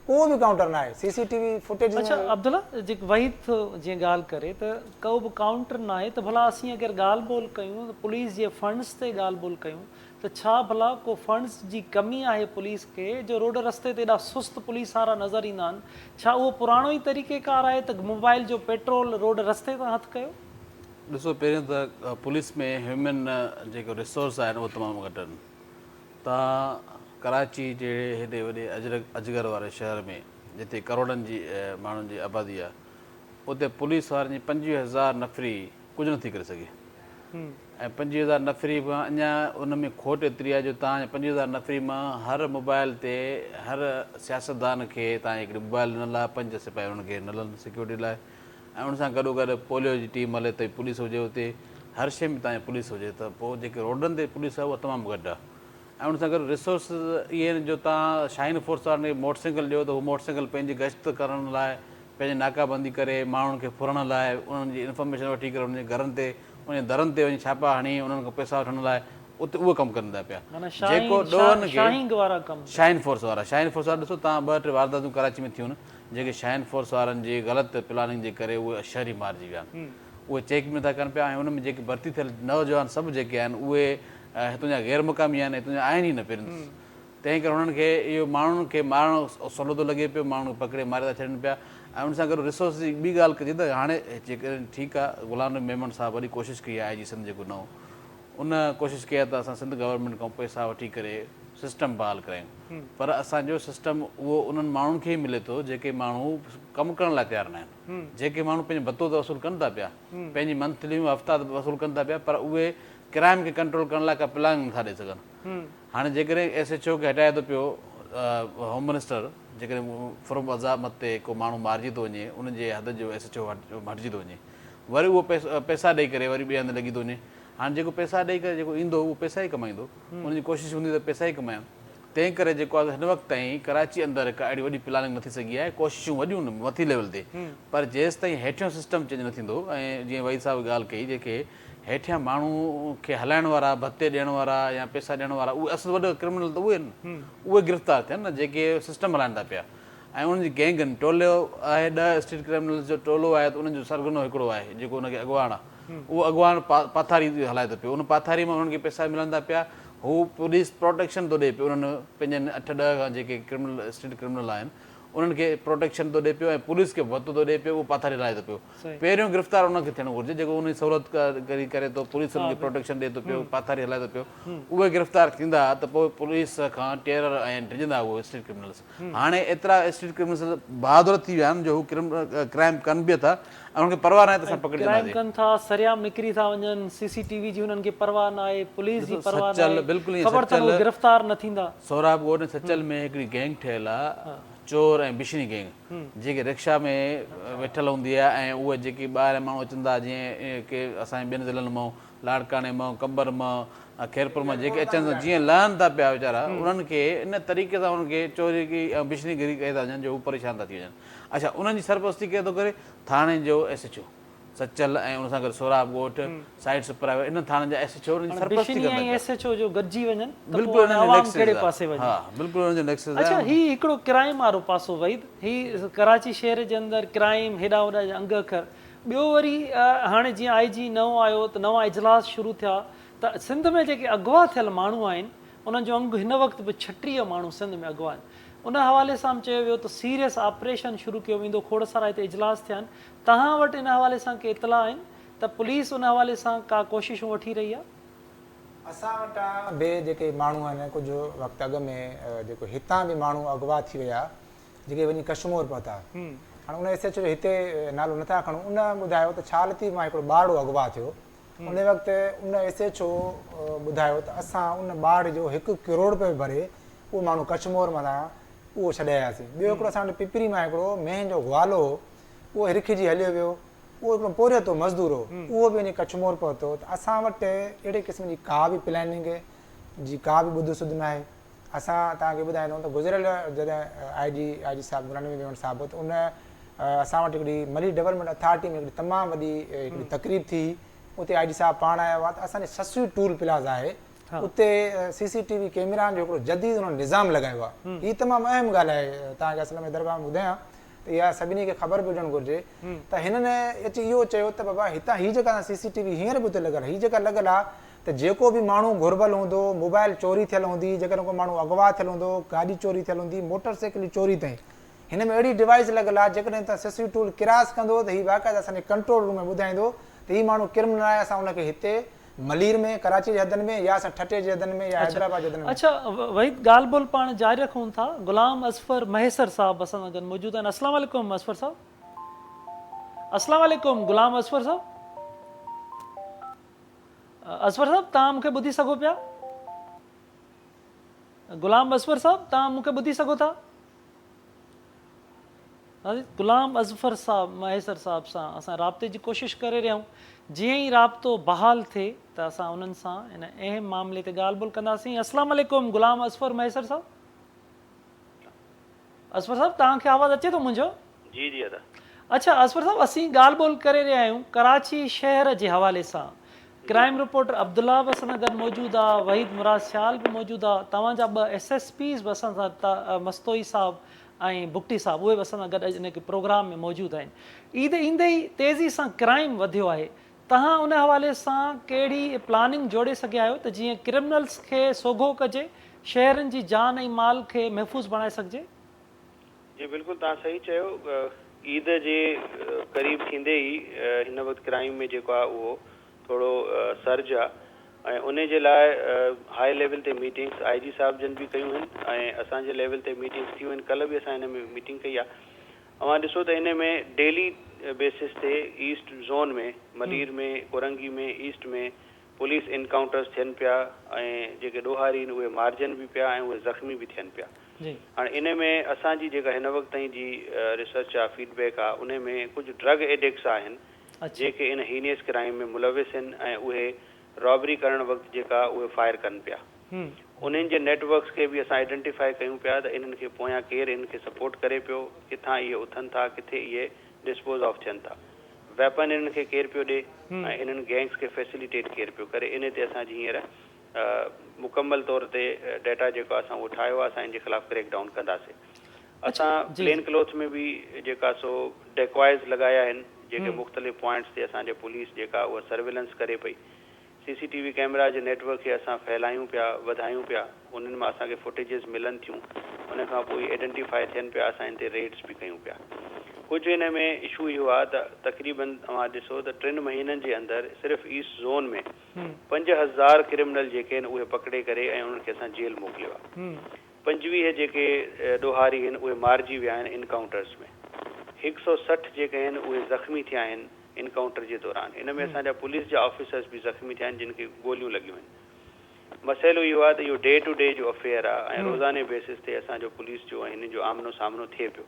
को बि काउंटर न आहे। CCTV footage. अच्छा अब्दुल्ला जी वहीद जीअं ॻाल्हि करे त को बि काउंटर न आहे, त भला असीं अगरि ॻाल्हि ॿोल कयूं त पुलिस जे फंड्स ते ॻाल्हि ॿोल कयूं त छा भला को फंड्स जी कमी आहे पुलिस खे जो रोड रस्ते ते एॾा सुस्त पुलिस वारा नज़र ईंदा आहिनि? छा उहो पुराणो ई तरीक़ेकार आहे त मोबाइल जो पेट्रोल रोड रस्ते तां हथु कयो? ॾिसो, पहिरियों त पुलिस में ह्यूमन जेको रिसोर्स आहिनि उहो तमामु घटि आहिनि। तव्हां कराची जहिड़े हेॾे वॾे अजगर वारे शहर में जिते करोड़नि जी माण्हुनि जी आबादी आहे, उते पुलिस वारनि जी 25,000 नफ़री कुझु नथी करे सघे। ऐं 25,000 नफ़री मां अञा उन में खोट एतिरी आहे जो तव्हां 25,000 नफ़री मां हर मोबाइल ते हर सियासतदान खे तव्हां हिकिड़ी मोबाइल ॾिनल आहे, 5 सिपाही हुननि खे ॾिनल आहिनि सिक्योरिटी लाइ। ऐं उन सां गॾोगॾु पोलियो जी टीम हले त पुलिस हुजे उते, हर शइ में तव्हांजी पुलिस हुजे, त पोइ जेके रोडनि ते पुलिस आहे उहा तमामु घटि आहे। ऐं उन सां गॾु रिसोर्स इहे आहिनि जो तव्हां शाइन फोर्स वारनि खे मोटरसाइकिल ॾियो त उहो मोटरसाइकिल पंहिंजी गश्त करण लाइ, पंहिंजी नाकाबंदी करे, माण्हुनि खे फुरण लाइ, उन्हनि जी इंफॉर्मेशन वठी करे उनजे घरनि ते, उन दरनि ते वञी छापा हणी उन्हनि खां पैसा वठण लाइ उते उहो कमु कनि था पिया। जेको ॾोहनि खे शाइन फोर्स वारा ॾिसो तव्हां 2-3 वारदातूं कराची में थियूं न, जेके शाइन फोर्स वारनि जी ग़लति प्लानिंग जे करे उहे शहरी मारिजी विया आहिनि, उहे चेक में था कनि पिया। ऐं उन में जेके भर्ती थियल नौजवान सभु जेके आहिनि उहे हितां जा गैर मुक़ामी आहिनि, हितां जा आहिनि ई न पहिरियों। तंहिं करे हुननि खे इहो माण्हुनि खे मारणु सवलो थो लॻे पियो, माण्हू पकिड़े मारे था छॾनि पिया। ऐं उन सां गॾु रिसोर्स जी ॿी ॻाल्हि कजे त हाणे जेके ठीकु आहे, गुलाम नबी मेमन साहब वॾी कोशिशि कई आहे IG सिंध जेको नओं, उन कोशिशि कई त असां सिंध गवर्नमेंट खां पैसा वठी करे सिस्टम बहाल करायूं, पर असांजो सिस्टम उहो उन्हनि माण्हुनि खे ई मिले थो जेके माण्हू कमु करण लाइ तयारु न आहिनि। जेके माण्हू पंहिंजो भत्तो त वसूल कनि था पिया, पंहिंजी मंथलियूं हफ़्ता वसूल कनि था पिया, पर उहे क्राइम खे कंट्रोल करण लाइ का प्लान नथा ॾेई सघनि। हाणे जेकॾहिं SHO खे हटाए थो पियो होम मिनिस्टर, जेकॾहिं फुरम अज़ामत ते को माण्हू मारिजी थो वञे, उनजे हद जो SHO हटिजी थो वञे, वरी उहो पैसा ॾेई करे वरी ॿिए हंधि लॻी थो वञे। हाणे जेको पैसा ॾेई करे जेको ईंदो उहो पैसा ई कमाईंदो, उनजी कोशिशि हूंदी त पैसा ई कमायूं। तंहिं करे जेको आहे हिन वक़्तु ताईं कराची अंदरि हिकु अहिड़ी वॾी प्लानिंग न थी सघी आहे। कोशिशूं वॾियूं मथी लेवल ते, पर जेसि ताईं हेठियों सिस्टम चेंज न थींदो, ऐं जीअं वही साहिब ॻाल्हि कई, जेके हेठियां माण्हू खे हलाइण वारा, भत्ते ॾियण वारा या पैसा ॾियण वारा, उहे असुलु वॾो क्रिमिनल त उहे आहिनि, उहे गिरफ़्तार थियनि न जेके सिस्टम हलाइनि था पिया। ऐं उन्हनि जी गैंग आहिनि, टोलो आहे, 10 स्ट्रीट क्रिमिनल्स जो टोलो आहे, त उन्हनि जो सरगनो हिकिड़ो आहे जेको उनखे अॻुवाण आहे, उहो अॻुवाण पाथारी हलाए थो पियो। उन पाथारी मां उन्हनि खे पैसा मिलनि था पिया, हू पुलिस प्रोटेक्शन थो ॾिए पियो उन्हनि पंहिंजनि 8-10 खां जेके क्रिमिनल स्ट्रीट क्रिमिनल आहिनि उन्हनि खे प्रोटेक्शन थो ॾिए पियो, ऐं पुलिस खे भत्तो थो ॾिए पियो, उहो पाथारी हलाए थो पियो। पहिरियों गिरफ़्तार उनखे थियणो घुरिजे जेको उन जी सहूलियत करे थो, पुलिस उनखे प्रोटेक्शन ॾिए थो पियो, पाथारी हलाए थो पियो। उहे गिरफ़्तार थींदा त पोइ पुलिस खां टेरर ऐं डिॼंदा उहे स्ट्रीट क्रिमिनल्स। हाणे एतिरा स्ट्रीट क्रिमिनल्स बहादुर थी विया आहिनि जो हू क्राइम कनि बि था, ऐं उनखे परवाह न आहे त असां क्राइम पकड़ींदासीं। कनि था, सरियाम निकिरी था वञनि, CCTV जी हुननि खे परवाह न आहे, पुलिस जी परवाह न सचल, आहे, बिल्कुलु ईअं ख़बर अथनि उहे गिरफ़्तार न थींदा। सोहराब ॻोठ में सचल में हिकिड़ी गैंग ठहियल आहे, चोर ऐं बिशनी गैंग, जेके रिक्शा में वेठल हूंदी आहे, ऐं उहे जेके ॿाहिरि माण्हू अचनि था, जीअं के असांजे ॿियनि ज़िलनि मां, लाड़काने मां, कंबर मां, खैरपुर मां, जेके अचनि था जीअं लहनि था पिया वीचारा, उन्हनि खे इन तरीक़े सां उन्हनि खे चोरी की ऐं बिशनीगिरी कई था वञनि जो हू परेशान था थी वञनि। अच्छा, उन्हनि जी सरपरस्ती केरु थो करे? थाणे जो SHO सचल ऐं उन सां गॾु सोहराब ॻोठ, साइड सुपरवाइज़र, इन थाणे जा SHO उन्हनि जी सरपरस्ती बिशनी कंदा ऐं SHO जो गॾिजी वञनि त बिल्कुलु पोइ उन्हनि जो आवाम नेक्सस कहिड़े आहे। पासे वञे। हा, बिल्कुलु उन्हनि जो नेक्सस आहे। अच्छा, ही हिकिड़ो क्राइम वारो पासो वहीद, ही कराची शहर जे अंदरि क्राइम हेॾा वॾा अंग अखर। ॿियो वरी हाणे जीअं IG नओं आयो त नवां इजलास शुरू थिया, त सिंध में जेके अगवा थियल माण्हू आहिनि उन्हनि जो अंग हिन वक़्तु बि 36 माण्हू सिंध में अगवा आहिनि। उन हवाले सां चयो वियो त सीरियस ऑपरेशन शुरू कयो वेंदो, खोड़सारा हिते इजलास थिया आहिनि। तव्हां वटि इन हवाले सां के इतला आहिनि त पुलिस उन हवाले सां का कोशिशूं वठी रही आहे? असां वटां ॿिए जेके माण्हू आहिनि, कुझु वक़्तु अॻु में जेको हितां बि माण्हू अगवा थी विया जेके वञी कश्मीर पहुता। हाणे उन SHO जो हिते नालो नथा खणूं, उन ॿुधायो त छालती मां हिकिड़ो ॿारड़ो अगवा थियो। उन वक़्तु उन SHO ॿुधायो त असां उन ॿार जो 1 करोड़ रुपयो भरे उहो माण्हू कश्मीर मां उहो छॾायासीं। ॿियो हिकिड़ो असां वटि पिपरी मां हिकिड़ो मेंहं जो ग्वालो हो, उहो हिरखिजी हलियो वियो, उहो हिकिड़ो पोरियो तो मज़दूर हो, उहो बि वञी कश्मीर पहुतो। त असां वटि अहिड़े क़िस्म जी का बि प्लैनिंग जी का बि ॿुध सुध न आहे। असां तव्हांखे ॿुधाईंदो त गुज़िरियल जॾहिं IG साहिबु गुलाम नबी साहिबु, त उन असां वटि हिकिड़ी मली डेवलपमेंट अथॉरिटी में हिकिड़ी तमामु वॾी हिकिड़ी तकरीब थी, उते IG साहिबु पाण आया हुआ। त असांजे ससू टूल प्लाज़ा आहे, उते CCTV कैमरानि जो हिकिड़ो जदीद उन्हनि निज़ाम लॻायो आहे। हीअ तमामु अहम ॻाल्हि आहे, तव्हांखे असल में दरबार में ॿुधायां त इहा सभिनी खे ख़बर बि हुजणु घुरिजे। त हिननि अची इहो चयो त बाबा हितां हीअ जेका CCTV हींअर बि उते लॻल, हीअ जेका लॻल आहे त जेको बि माण्हू घुरबल हूंदो, मोबाइल चोरी थियल हूंदी, जेकॾहिं को माण्हू अगवा थियल हूंदो, गाॾी चोरी थियल हूंदी, मोटर साइकिल चोरी ताईं, हिन में अहिड़ी डिवाइस लॻल आहे जेकॾहिं तव्हां CCTV टूल क्रॉस कंदो त हीअ बाक़ाइदा असांजे कंट्रोल रूम में ॿुधाईंदो त हीअ माण्हू क्रिमिनल आहे, असां हुनखे हिते मलीर में, कराची जे हदनि में, या असां ठटे जे हदनि में, या हैदराबाद जे हदनि में। अच्छा वहीद, ॻाल्हि ॿोल पाण जारी रखूं था। गुलाम असफर मैसर साहब असां सां गॾु मौजूदु आहिनि। अस्सलाम वालेकुम असफर साहब। अस्सलाम वालेकुम गुलाम असफर साहब। असफर साहब, तव्हां मूंखे ॿुधी सघो पिया? गुलाम असफर साहब, तव्हां मूंखे ॿुधी सघो था? गुलाम असफर साहब मैसर साहब सां असां राब्ते जी कोशिशि करे रहिया आहियूं। जीअं ई राब्तो बहाल थिए त असां उन्हनि सां इन अहम मामले ते ॻाल्हि ॿोल कंदासीं। अस्सलाम वालेकुम गुलाम असफर मैसर साहब। असफर साहब, तव्हांखे आवाज़ु अचे थो मुंहिंजो? जी जी अदा। अच्छा असफर साहब, असीं ॻाल्हि ॿोल करे रहिया आहियूं कराची शहर जे हवाले सां। क्राइम रिपोर्टर अब्दुल्ला बि असां सां गॾु मौजूदु आहे, वहीद मुराद सियाल बि मौजूदु आहे, तव्हांजा 2 SSPs बि असां सां, मस्तोई साहब ऐं बुक्टी साहब, उहे बि असां सां गॾु इन प्रोग्राम में मौजूदु आहिनि। ईद ईंदे ई तेज़ी सां क्राइम वधियो आहे, तव्हां उन हवाले सां कहिड़ी प्लानिंग जोड़े सघिया आहियो त जीअं क्रिमिनल्स खे सोघो कजे, शहरनि जी जान ऐं माल खे महफ़ूज़ बणाए सघिजे? जी बिल्कुलु, तव्हां सही चयो। ईद जे क़रीब थींदे ई हिन वक़्तु क्राइम में जेको आहे उहो थोरो सर्ज आहे। ऐं उन जे लाइ हाई लेवल ते मीटिंग्स IG साहब जन बि कयूं आहिनि ऐं असांजे लेवल ते मीटिंग्स थियूं आहिनि। कल्ह बि असां हिन में मीटिंग कई आहे। अवां ॾिसो त इन में डेली बेसिस ते ईस्ट ज़ोन में, मलीर में, कोरंगी में, ईस्ट में पुलिस इनकाउंटर्स थियनि पिया ऐं जेके ॾोहारी आहिनि उहे मारजन बि पिया ऐं उहे ज़ख़्मी बि थियनि पिया। हाणे इन में असांजी जेका हिन वक़्त ताईं जी रिसर्च आहे, फीडबैक आहे, उन में कुझु ड्रग एडिक्ट्स आहिनि जेके इन हीनियस क्राइम में मुलविस आहिनि ऐं उहे रॉबरी करण वक़्तु जेका उहे फायर कनि पिया। उन्हनि जे नेटवर्क्स खे बि असां आइडेंटिफाई कयूं पिया त इन्हनि खे पोयां केरु इन्हनि खे सपोर्ट करे पियो, किथां इहे उथनि था, किथे इहे डिस्पोज ऑफ थियनि था, वेपन इन्हनि खे केरु पियो ॾे ऐं इन्हनि गैंग्स खे फैसिलिटेट केरु पियो करे। इन ते असांजी हींअर मुकमल तौर ते डेटा जेको असां उहो ठाहियो आहे, असां इन जे ख़िलाफ़ क्रैक डाउन कंदासीं। असां प्लेन क्लॉथ में बि जेका सो डेक्वाइज़ लॻाया आहिनि जेके मुख़्तलिफ़ पॉइंट्स ते असांजे पुलिस जेका उहा सर्विलेंस करे पई। CCTV कैमरा जे नेटवर्क खे असां फैलायूं पिया, वधायूं पिया, उन्हनि मां असांखे फुटेजिस मिलनि थियूं, उन खां पोइ आइडेंटिफाई थियनि पिया, असां इन ते रेड्स बि कयूं पिया। कुझु इन में इशू इहो आहे त तक़रीबन तव्हां ॾिसो त 3 महीननि जे अंदरि सिर्फ़ु ईस्ट ज़ोन में 5000 क्रिमिनल जेके आहिनि उहे पकिड़े करे ऐं उन्हनि खे असां जेल मोकिलियो आहे। 25 जेके ॾोहारी आहिनि उहे मारिजी विया आहिनि इनकाउंटर्स में। 160 जेके आहिनि उहे ज़ख़्मी थिया आहिनि इनकाउंटर जे दौरान। इन में असांजा पुलिस जा ऑफिसर्स बि ज़ख़्मी थिया आहिनि जिन खे गोलियूं लॻियूं आहिनि। मसइलो इहो आहे त इहो डे टू डे जो अफेयर आहे ऐं रोज़ाने बेसिस ते असांजो पुलिस जो ऐं हिन जो आमनो सामनो थिए पियो।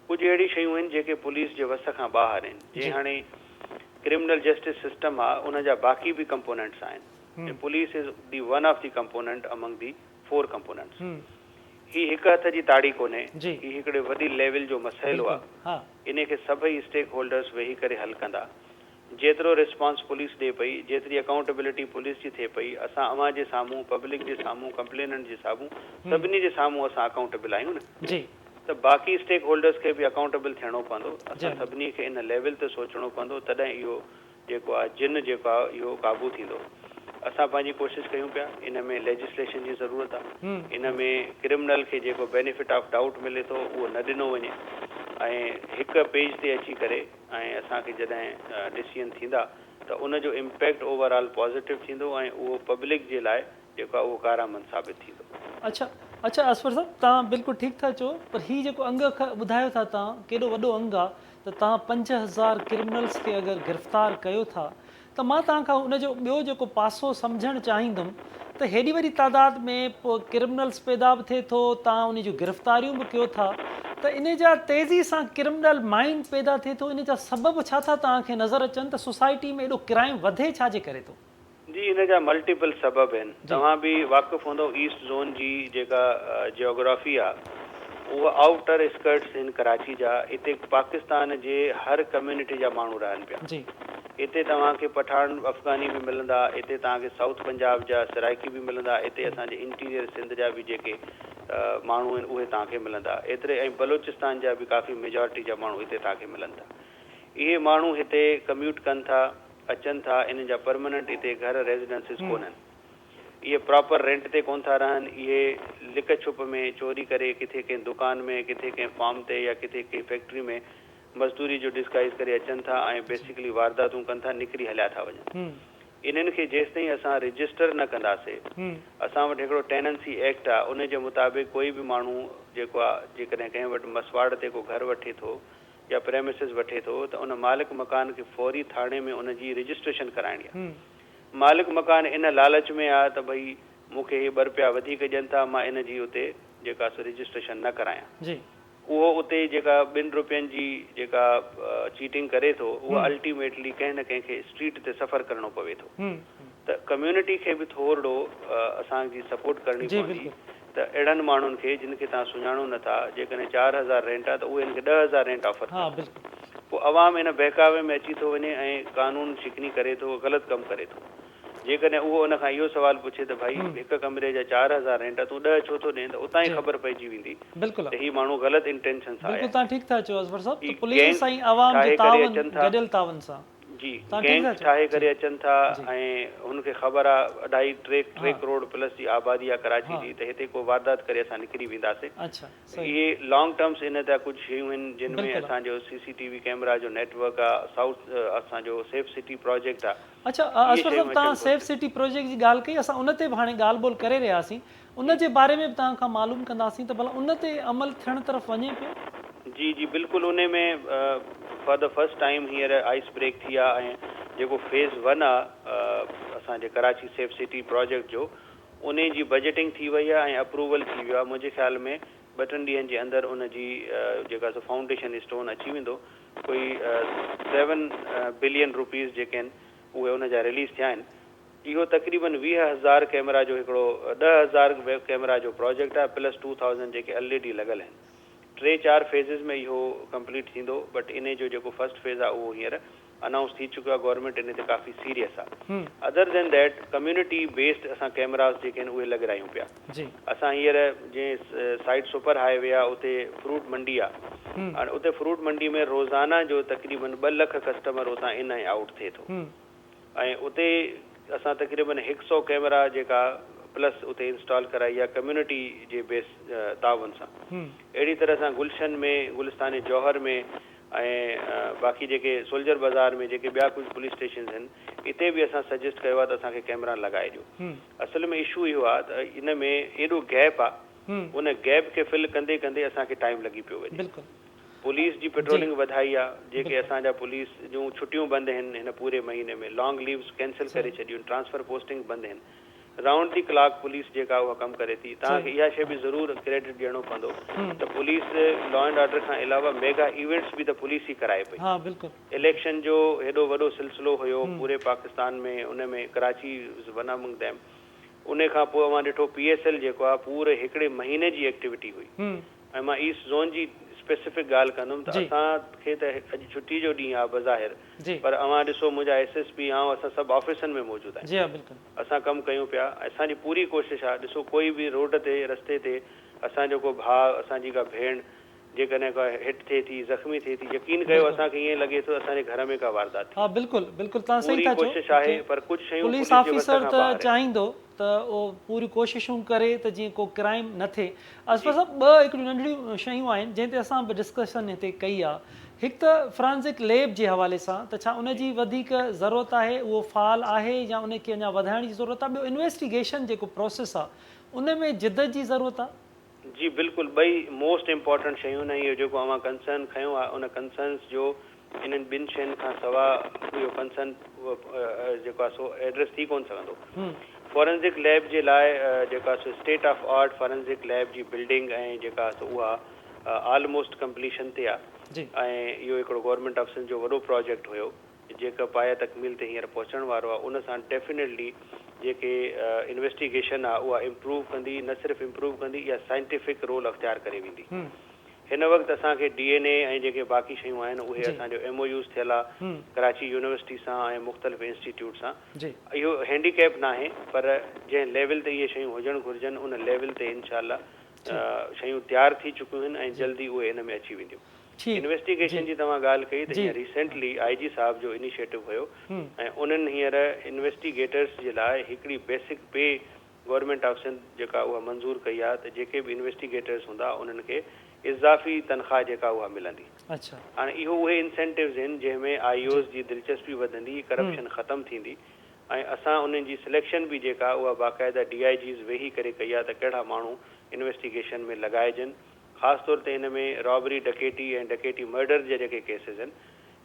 कुझु अहिड़ी शयूं आहिनि जेके पुलिस जे वस खां ॿाहिरि आहिनि। जीअं हाणे क्रिमिनल जस्टिस सिस्टम आहे, उन जा बाक़ी बि कंपोनेंट्स आहिनि। Police is the one of the component among the 4 components. ही हिकु हथ जी ताड़ी कोन्हे, ही हिकिड़े वॾी लेवल जो मसइलो आहे। इन खे सभई स्टेक होल्डर्स वेही करे हल कंदा। जेतिरो रिस्पॉन्स पुलिस ॾे पई, जेतिरी अकाउंटेबिलिटी पुलिस जी थिए पई, असां अवां जे साम्हूं, पब्लिक जे साम्हूं, कंप्लेनेंट जे साम्हूं, सभिनी जे साम्हूं असां अकाउंटेबल आहियूं न। त बाक़ी स्टेक होल्डर्स खे बि अकाउंटेबल थियणो पवंदो। असां सभिनी खे इन लेवल ते सोचणो पवंदो, तॾहिं इहो जेको आहे जिन जेको आहे इहो काबू थींदो। असां पंहिंजी कोशिशि कयूं पिया। इन में लेजिस्लेशन जी ज़रूरत आहे। इन में क्रिमिनल खे जेको बेनिफिट ऑफ डाउट मिले थो उहो न ॾिनो वञे ऐं हिकु पेज ते अची करे ऐं असांखे जॾहिं डिसीजन थींदा त उनजो इम्पैक्ट ओवरऑल पॉज़िटिव थींदो ऐं उहो पब्लिक जे लाइ जेको आहे उहो कारआमद साबित थींदो। अच्छा असफर साहब, तव्हां बिल्कुलु ठीकु था चओ, पर हीउ जेको अंग ॿुधायो था तव्हां, केॾो वॾो अंग आहे त तव्हां 5000 क्रिमिनल्स खे अगरि गिरफ़्तार कयो था, त मां तव्हांखां उनजो ॿियो जेको पासो सम्झणु चाहींदुमि त हेॾी वॾी तादाद में पोइ क्रिमिनल्स पैदा बि थिए थो, तव्हां उन जूं गिरफ़्तारियूं बि कयो था, त इन जा तेज़ी सां क्रिमिनल माइंड पैदा थिए थो, इन जा सबब छा था तव्हांखे नज़र अचनि त सोसाइटी में एॾो क्राइम वधे छाजे करे थो? जी, इन जा मल्टीपल सबब आहिनि। तव्हां बि वाक़ुफ़ु हूंदो ईस्ट ज़ोन जी जेका जियोग्राफी आहे उहा आउटर स्कर्ट्स आहिनि कराची जा। हिते पाकिस्तान जे हर कम्यूनिटी जा माण्हू रहनि पिया। हिते तव्हांखे पठान अफ़गानी बि मिलंदा, हिते तव्हांखे साउथ पंजाब जा सराइकी बि मिलंदा, हिते असांजे इंटीरियर सिंध जा बि जेके माण्हू आहिनि उहे तव्हांखे मिलंदा। एतिरे ऐं बलोचिस्तान जा बि काफ़ी मेजॉरिटी जा माण्हू हिते तव्हांखे मिलनि था। इहे माण्हू हिते कम्यूट कनि था, अचनि था, इन जा परमानेंट हिते घर रेजिडेंसिस कोन्हनि। इहे प्रॉपर रेंट ते कोन था रहनि। इहे लिक छुप में चोरी करे किथे कंहिं दुकान में, किथे कंहिं फार्म ते या किथे कंहिं फैक्ट्री में मज़दूरी जो डिस्गाइज़ करे अचनि था ऐं बेसिकली वारदातूं कनि था, निकिरी हलिया था वञनि। इन्हनि खे जेसि ताईं असां रजिस्टर न कंदासीं, असां वटि हिकिड़ो टेनेंसी एक्ट आहे, उन जे मुताबिक़ कोई बि माण्हू जेको आहे जेकॾहिं कंहिं वटि मसवाड़ ते को घर वठे थो या प्रेमिसिस वठे थो त उन मालिक मकान खे फौरी थाणे में उनजी रजिस्ट्रेशन कराइणी आहे। मालिक मकान इन लालच में आहे त भई मूंखे हे 2 रुपया वधीक ॾियनि था, मां इन जी उते जेका सो रजिस्ट्रेशन न करायां। उहो उते जेका 2 रुपयनि जी जेका चीटिंग करे थो, उहा अल्टीमेटली कंहिं न कंहिंखे स्ट्रीट ते सफ़र करणो पवे थो। त कम्यूनिटी खे बि थोरो असांजी सपोर्ट करणी पवंदी त अहिड़नि माण्हुनि खे जिन खे तव्हां सुञाणो नथा, जेकॾहिं 4000 रेंट आहे त उहे हिन खे 10000 रेंट ऑफर कनि। पोइ अवाम इन बहकावे में अची थो वञे ऐं कानून शिकनी करे थो, ग़लति कमु करे थो। जेकॾहिं उहो उन खां इहो सवाल पुछे त भाई हिकु कमरे जा 4000 रेंट तूं 10 छो थो ॾे, त उतां ई ख़बर पइजी वेंदी त ही माण्हू ग़लति इंटेंशन सां आहे। तव्हां ठीकु था चओ असफर साहब, पुलिस ऐं अवाम जो तावन, गॾियल तावन सां जी तव्हां ठीक था गैंग चओ? ठाहे करे अचनि था ऐं हुनखे ख़बर आहे 2.5-3 करोड़ प्लस जी आबादी आहे कराची जी, त हिते को वारदात करे असां निकिरी वेंदासीं। अच्छा सही इहे लॉन्ग टर्म्स इन ते कुझु शयूं आहिनि जिन में बिल्कुलु। असांजो CCTV कैमरा जो नेटवर्क आहे, साउथ असांजो सेफ सिटी प्रोजेक्ट आहे। अच्छा इहे असफर शयूं साहब तव्हां अचनि सेफ सिटी प्रोजेक्ट जी ॻाल्हि कई, असां उन ते बि हाणे ॻाल्हि ॿोल करे रहियासीं, उन जे बारे में बि तव्हां खां मालूम कंदासीं त भला उन ते अमल थियण तरफ़ वञे पियो। जी जी बिल्कुलु उन में फॉर द फर्स्ट टाइम हींअर आइस ब्रेक थी आहे ऐं जेको फेज़ 1 आहे असांजे कराची सेफ सिटी प्रोजेक्ट जो उन जी बजटिंग थी वई आहे ऐं अप्रूवल थी वियो आहे। मुंहिंजे ख़्याल में 2-3 ॾींहंनि जे अंदरि उन जी जेका सो फाउंडेशन स्टोन अची वेंदो। कोई 7 बिलियन रुपीज़ जेके आहिनि उहे उन जा रिलीज़ थिया आहिनि। इहो तक़रीबन 20,000 कैमरा जो हिकिड़ो 10,000 कैमरा जो प्रोजेक्ट आहे प्लस 2,000 जेके LED लॻल आहिनि। 3-4 फेज़िस में इहो कंप्लीट थींदो, बट इन जो जेको फर्स्ट फेज़ आहे उहो हींअर अनाउंस थी चुको आहे। गवर्नमेंट इन ते काफ़ी सीरियस आहे। Other than that community based असां कैमरास जेके आहिनि उहे लॻारायूं पिया। जी असां हींअर जीअं साइड सुपर हाईवे आहे उते फ्रूट मंडी आहे, हाणे उते फ्रूट मंडी में रोज़ाना जो तक़रीबन 2 लख कस्टमर उतां इन ऐं आउट थिए थो ऐं उते असां तक़रीबन 100 कैमरा जेका प्लस उते इंस्टॉल कराई आहे कम्युनिटी जे बेस तावन सां। अहिड़ी तरह सां गुलशन में, गुलिस्तान जौहर में ऐं बाक़ी जेके सोल्जर बाज़ार में जेके ॿिया कुझु पुलिस स्टेशन आहिनि इते बि असां सजेस्ट कयो आहे त असांखे कैमरा लॻाए ॾियो। असल में इशू इहो आहे त इन में एॾो गैप आहे, उन गैप खे फिल कंदे कंदे असांखे टाइम लॻी पियो वञे। बिल्कुलु पुलिस जी पेट्रोलिंग वधाई आहे, जेके असांजा पुलिस जूं छुटियूं बंदि आहिनि हिन पूरे महीने में, लॉन्ग लीव्स कैंसिल करे छॾियूं, ट्रांसफर पोस्टिंग बंदि आहिनि, राउंड दी क्लॉक पुलिस जेका उहा कमु करे थी। तव्हांखे इहा शइ बि ज़रूरु क्रेडिट ॾियणो पवंदो त पुलिस लॉ एंड ऑर्डर खां अलावा मेगा इवेंट्स बि त पुलिस ई कराए पई। हाँ बिल्कुलु। इलेक्शन जो हेॾो वॾो सिलसिलो हुयो पूरे पाकिस्तान में, उन में कराची वन अमंग देम। उन खां पोइ मां ॾिठो PSL जेको आहे पूरे हिकिड़े महीने जी एक्टिविटी हुई ऐं मां ईस्ट ज़ोन जी स्पेसिफिक ॻाल्हि कंदुमि त असांखे त अॼु छुटी जो ॾींहुं आहे बज़ाहिर, पर अवां ॾिसो मुंहिंजा SSP ऐं असां सभु ऑफिसनि में मौजूदु आहियूं। जी हाँ बिल्कुलु। असां कमु कयूं पिया। असांजी पूरी कोशिशि आहे ॾिसो कोई बि रोड ते रस्ते ते असांजो को भाउ, असांजी का भेण जेकॾहिं का हिट थिए थी, ज़ख़्मी थिए थी, यकीन कयो असांखे ईअं लॻे थो असांजे घर में का वारदात थी। हाँ बिल्कुलु बिल्कुलु तव्हां सही पूरी था चओ। कोशिशि आहे पर कुझु शयूं पुलिस जे वस ऑफिसर खां त ॿाहिरि आहिनि। चाहींदो त उहो पूरी कोशिशूं करे त जीअं को क्राइम न थिए। असफर साहब 2 हिकिड़ियूं नंढियूं शयूं आहिनि जंहिं ते असां बि डिस्कशन हिते कई आहे। हिकु त फ्रांसिक लैब जे हवाले सां त छा उन जी वधीक ज़रूरत आहे, उहो फ़ाल आहे या उन खे अञा वधाइण जी ज़रूरत आहे। ॿियो इन्वेस्टिगेशन जेको प्रोसेस आहे उन में जिदत जी ज़रूरत आहे। जी बिल्कुलु, ॿई मोस्ट इम्पॉर्टेंट शयूं आहिनि। इहो जेको अवां कंसर्न खयो आहे उन कंसर्न्स जो इन्हनि 2 शयुनि खां सवाइ इहो कंसर्न जेको आहे सो एड्रेस थी कोन सघंदो। फॉरेंसिक लैब जे लाइ जेका सो state of art forensic lab जी बिल्डिंग ऐं जेका सो उहा ऑलमोस्ट कंप्लीशन ते आहे ऐं इहो हिकिड़ो गवर्नमेंट अफसरनि जो वॾो प्रोजेक्ट हुयो जेका पाया तकमील ते हींअर पहुचण वारो आहे। उन सां डेफिनेटली जेके इन्वेस्टिगेशन आहे उहा इम्प्रूव कंदी, न सिर्फ़ु इम्प्रूव कंदी, इहा साइंटिफिक रोल अख्तियार करे वेंदी। हिन वक़्तु असांखे DNA ऐं जेके बाक़ी शयूं आहिनि उहे असांजो MOUs थियल आहे कराची यूनिवर्सिटी सां ऐं मुख़्तलिफ़ इंस्टीट्यूट सां। इहो हैंडीकैप न आहे, पर जंहिं लेवल ते इहे शयूं हुजणु घुरिजनि उन लेवल ते इनशाला शयूं तयारु थी चुकियूं आहिनि ऐं जल्दी उहे इन में अची वेंदियूं। इन्वेस्टिगेशन जी तव्हां ॻाल्हि कई त हींअर रिसेंटली IG साहब जो इनिशिएटिव हुयो ऐं उन्हनि हींअर इन्वेस्टिगेटर्स जे लाइ हिकिड़ी बेसिक पे गवर्नमेंट ऑफिसनि जेका उहा मंज़ूर कई आहे त जेके बि इन्वेस्टिगेटर्स हूंदा उन्हनि खे इज़ाफ़ी तनख़्वाह जेका उहा मिलंदी। अच्छा हाणे इहो उहे इंसेंटिव्स आहिनि जंहिंमें IOs जी दिलचस्पी वधंदी, करप्शन ख़तमु थींदी ऐं असां उन्हनि जी सिलेक्शन बि जेका उहा बाक़ाइदा DIGs वेही करे कई आहे त कहिड़ा माण्हू इन्वेस्टिगेशन में लॻाइजनि। ख़ासि तौर ते इन में रॉबरी, डकैती ऐं डकैती मर्डर जे जेके केसिस आहिनि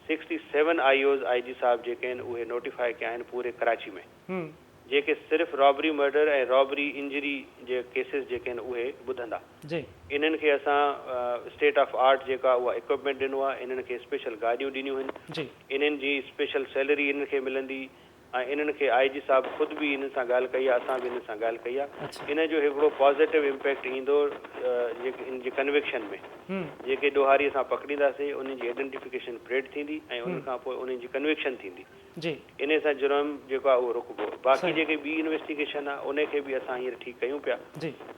67 IOs IG साहब जेके आहिनि उहे नोटिफाई कया आहिनि पूरे कराची में, जेके सिर्फ़ु रॉबरी मर्डर ऐं रॉबरी इंजरी जे केसिस जेके आहिनि उहे ॿुधंदा। इन्हनि खे असां स्टेट ऑफ आर्ट जेका उहा इक्विपमेंट ॾिनो आहे, इन्हनि खे स्पेशल गाॾियूं ॾिनियूं आहिनि, इन्हनि जी स्पेशल सैलरी इन्हनि खे मिलंदी ऐं इन्हनि खे IG साहब ख़ुदि बि इन सां ॻाल्हि कई आहे, असां बि इन सां ॻाल्हि कई आहे। इन जो हिकिड़ो पॉज़िटिव इम्पैक्ट ईंदो जेके इन जे कन्विक्शन में, जेके ॾोहारी असां पकड़ींदासीं उन्हनि जी आइडेंटिफिकेशन परेड थींदी ऐं उन खां पोइ उन्हनि जी कन्विक्शन थींदी। इन सां जुर्म जेको आहे उहो रुकबो। बाक़ी जेके ॿी इन्वेस्टिगेशन आहे उनखे बि असां हींअर ठीकु कयूं पिया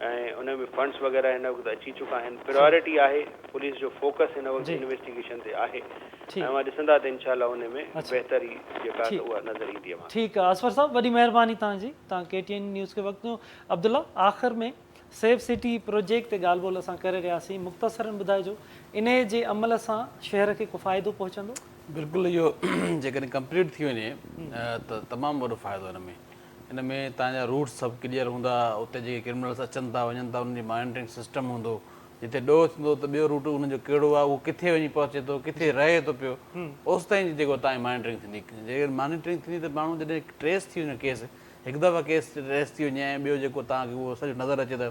ऐं उन में फंड्स वग़ैरह हिन वक़्तु अची चुका आहिनि। प्रायोरिटी आहे, पुलिस जो फोकस हिन वक़्तु इन्वेस्टिगेशन ते आहे ऐं मां ॾिसंदा त इनशाला उन में बहितरी जेका ठीकु। उहा नज़र ईंदी आहे। ठीकु आहे असफर साहब, वॾी महिरबानी तव्हांजी, तव्हां KTN न्यूज़ खे वक़्तु ॾिनो। अब्दुल्ला, आख़िर में सेफ सिटी प्रोजेक्ट ते ॻाल्हि ॿोल असां करे रहियासीं, मुख़्तसरन ॿुधाइजो इन जे अमल सां शहर खे को फ़ाइदो पहुचंदो? बिल्कुलु, इहो जेकॾहिं कंप्लीट थी वञे त तमामु वॾो फ़ाइदो हिन में तव्हांजा रूट्स सभु क्लियर हूंदा, उते जेके क्रिमिनल्स अचनि था वञनि था उन्हनि जी मॉनिटरिंग सिस्टम हूंदो, जिते ॾोह थींदो त ॿियो रूट उनजो कहिड़ो आहे, उहो किथे वञी पहुचे थो, किथे रहे थो पियो, ओसि ताईं जेको तव्हांजी मॉनिटरिंग थींदी। जेकर मॉनिटरिंग थींदी त माण्हू जॾहिं ट्रेस थी वञे केस, हिकु दफ़ा केस ट्रेस थी वञे ऐं ॿियो जेको तव्हांखे उहो सॼो नज़र अचे त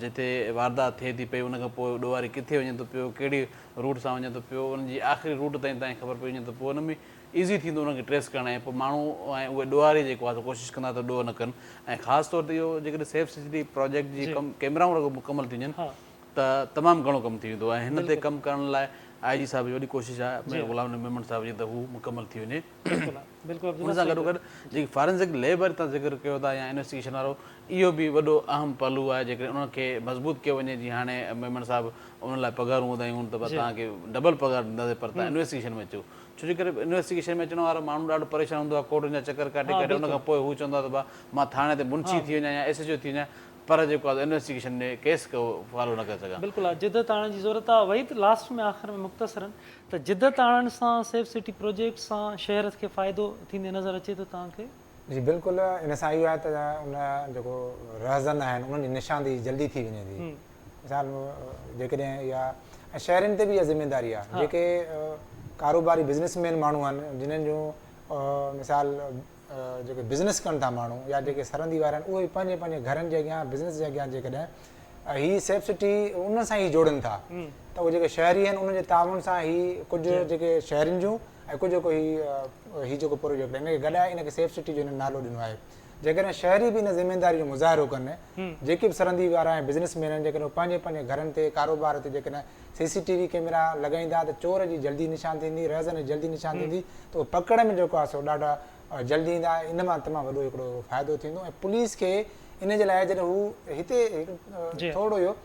जिते वारदात थिए थी पई उन खां पोइ ॾोहारी किथे वञे थो पियो, कहिड़ी रूट सां वञे थो पियो, उनजी आख़िरी रूट ताईं तव्हांखे ख़बर पई वञे त पोइ उन में ईज़ी थींदो उनखे ट्रेस करणु, ऐं पोइ माण्हू ऐं उहे ॾोहारी जेको आहे कोशिशि कंदा त ॾोह न कनि। ऐं ख़ासि तौर ते इहो जेकॾहिं सेफ सिटी प्रोजेक्ट जी कैमराऊं मुकमल थी वञनि त तमामु घणो कमु थी वेंदो ऐं हिन ते कमु करण लाइ IG साहब जी वॾी कोशिशि आहे, गुलाम नबी मेमन साहब जी, त हू मुकमल थी वञे। उन सां गॾोगॾु जेकी फॉरेंसिक लैब वरी तव्हां ज़िक्र कयो था या इन्वेस्टिगेशन वारो, इहो बि वॾो अहम पहलू आहे। जेकॾहिं उनखे मज़बूत कयो वञे, जीअं हाणे मेमन साहब उन लाइ पघारूं वधायूं त तव्हांखे डबल पघार ॾींदासीं, पर तव्हां इन्वेस्टिगेशन में अचो, छो जे करे इन्वेस्टिगेशन में अचण वारो माण्हू ॾाढो परेशान हूंदो आहे, कोर्टुनि जा चकर काटे काटे उन खां पोइ हू चवंदो आहे त भाउ मां थाणे ते मुंशी थी वञा या SHO थी वञा, पर जेको आहे इन्वेस्टिगेशन में केस फॉलो न करे सघां। बिल्कुलु आहे, जिदत आणण जी ज़रूरत आहे। वही त लास्ट में आख़िर में मुख़्तसरन त जिदत आणण सां सेफ सिटी प्रोजेक्ट सां शहर खे फ़ाइदो थींदे नज़र अचे थो तव्हांखे? जी बिल्कुलु, इन सां इहो आहे त उन जेको रहज़न आहिनि उन्हनि जी निशानदेही जल्दी थी वञे थी। मिसाल जेकॾहिं इहा ऐं शहरनि ते बि इहा ज़िमेदारी आहे, जेके कारोबारी बिज़नेसमैन माण्हू आहिनि जिन्हनि जूं मिसाल जेके बिज़नेस कनि था माण्हू या जेके सरहंदी वारा आहिनि, उहे पंहिंजे पंहिंजे घरनि जे अॻियां बिज़नेस जे अॻियां जेकॾहिं हीअ सेफ सिटी उन सां ई जोड़नि था त उहे जेके शहरी आहिनि उन्हनि जे ताउन सां ई कुझु जेके शहरनि जूं ऐं कुझु जेको हीअ जेको प्रोजेक्ट हिनखे गॾाए इनखे सेफ सिटी जो हिन नालो ॾिनो आहे। जेकॾहिं शहरी बि इन ज़िमेदारी जो मुज़ाहिरो कनि, जेके बि सरहंदी वारा ऐं बिज़नेसमैन आहिनि, जेकॾहिं पंहिंजे पंहिंजे घरनि ते कारोबार ते जेकॾहिं CCTV कैमरा लॻाईंदा त चोर जी जल्दी निशान थींदी, रहज़न जी जल्दी निशान थींदी, त उहो पकड़ में जेको आहे सो ॾाढा जल्दी ईंदा। इन मां तमामु वॾो हिकिड़ो फ़ाइदो थींदो ऐं पुलिस खे इन जे लाइ जॾहिं हू हिते थोरो हुयो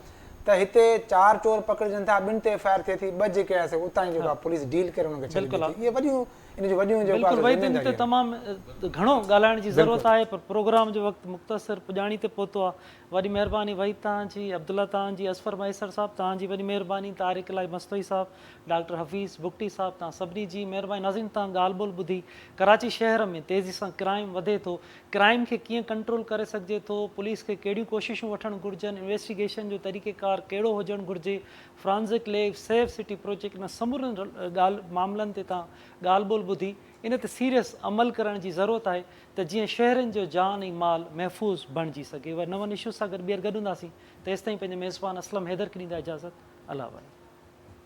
त हिते 4 चोर पकड़जनि था, 2 ते FIR थिए थी, 2 जेके आहे उतां ई जेको आहे पुलिस डील करे हुनखे छॾे ॾिए थी। इहे वॾियूं इन जूं वॾियूं जेको आहे तमामु घणो ॻाल्हाइण जी ज़रूरत आहे, पर प्रोग्राम जो वक़्तु मुख़्तसर पुॼाणी ते पहुतो आहे। वॾी महिरबानी वही तव्हांजी, अब्दुल्ला तव्हांजी, असफर मैसर साहब तव्हांजी वॾी महिरबानी, तारिक इलाही मस्तोई साहब, डॉक्टर हफ़ीज़ बुगटी साहब, तव्हां सभिनी जी महिरबानी। नाज़रीन, तव्हां ॻाल्हि ॿोल ॿुधी, कराची शहर में तेज़ी सां क्राइम वधे थो, क्राइम खे कीअं कंट्रोल करे सघिजे थो, पुलिस खे कहिड़ियूं कोशिशूं वठणु घुरिजनि, इन्वेस्टिगेशन जो तरीक़ेकार कहिड़ो हुजणु घुरिजे, forensic lab, safe city project में समूरनि मामलनि ते तव्हां ॻाल्हि ॿोल ॿुधी, इन ते सीरियस अमल करण जी ज़रूरत आहे त जीअं शहरनि जो जान ऐं माल महफ़ूज़ बणिजी सघे। वरी नवनि इशू सां गॾु ॿीहर गॾु हूंदासीं, तेसिताईं पंहिंजे मेज़बान असलम हैदर खे ॾींदा इजाज़त। अल्लाह भले।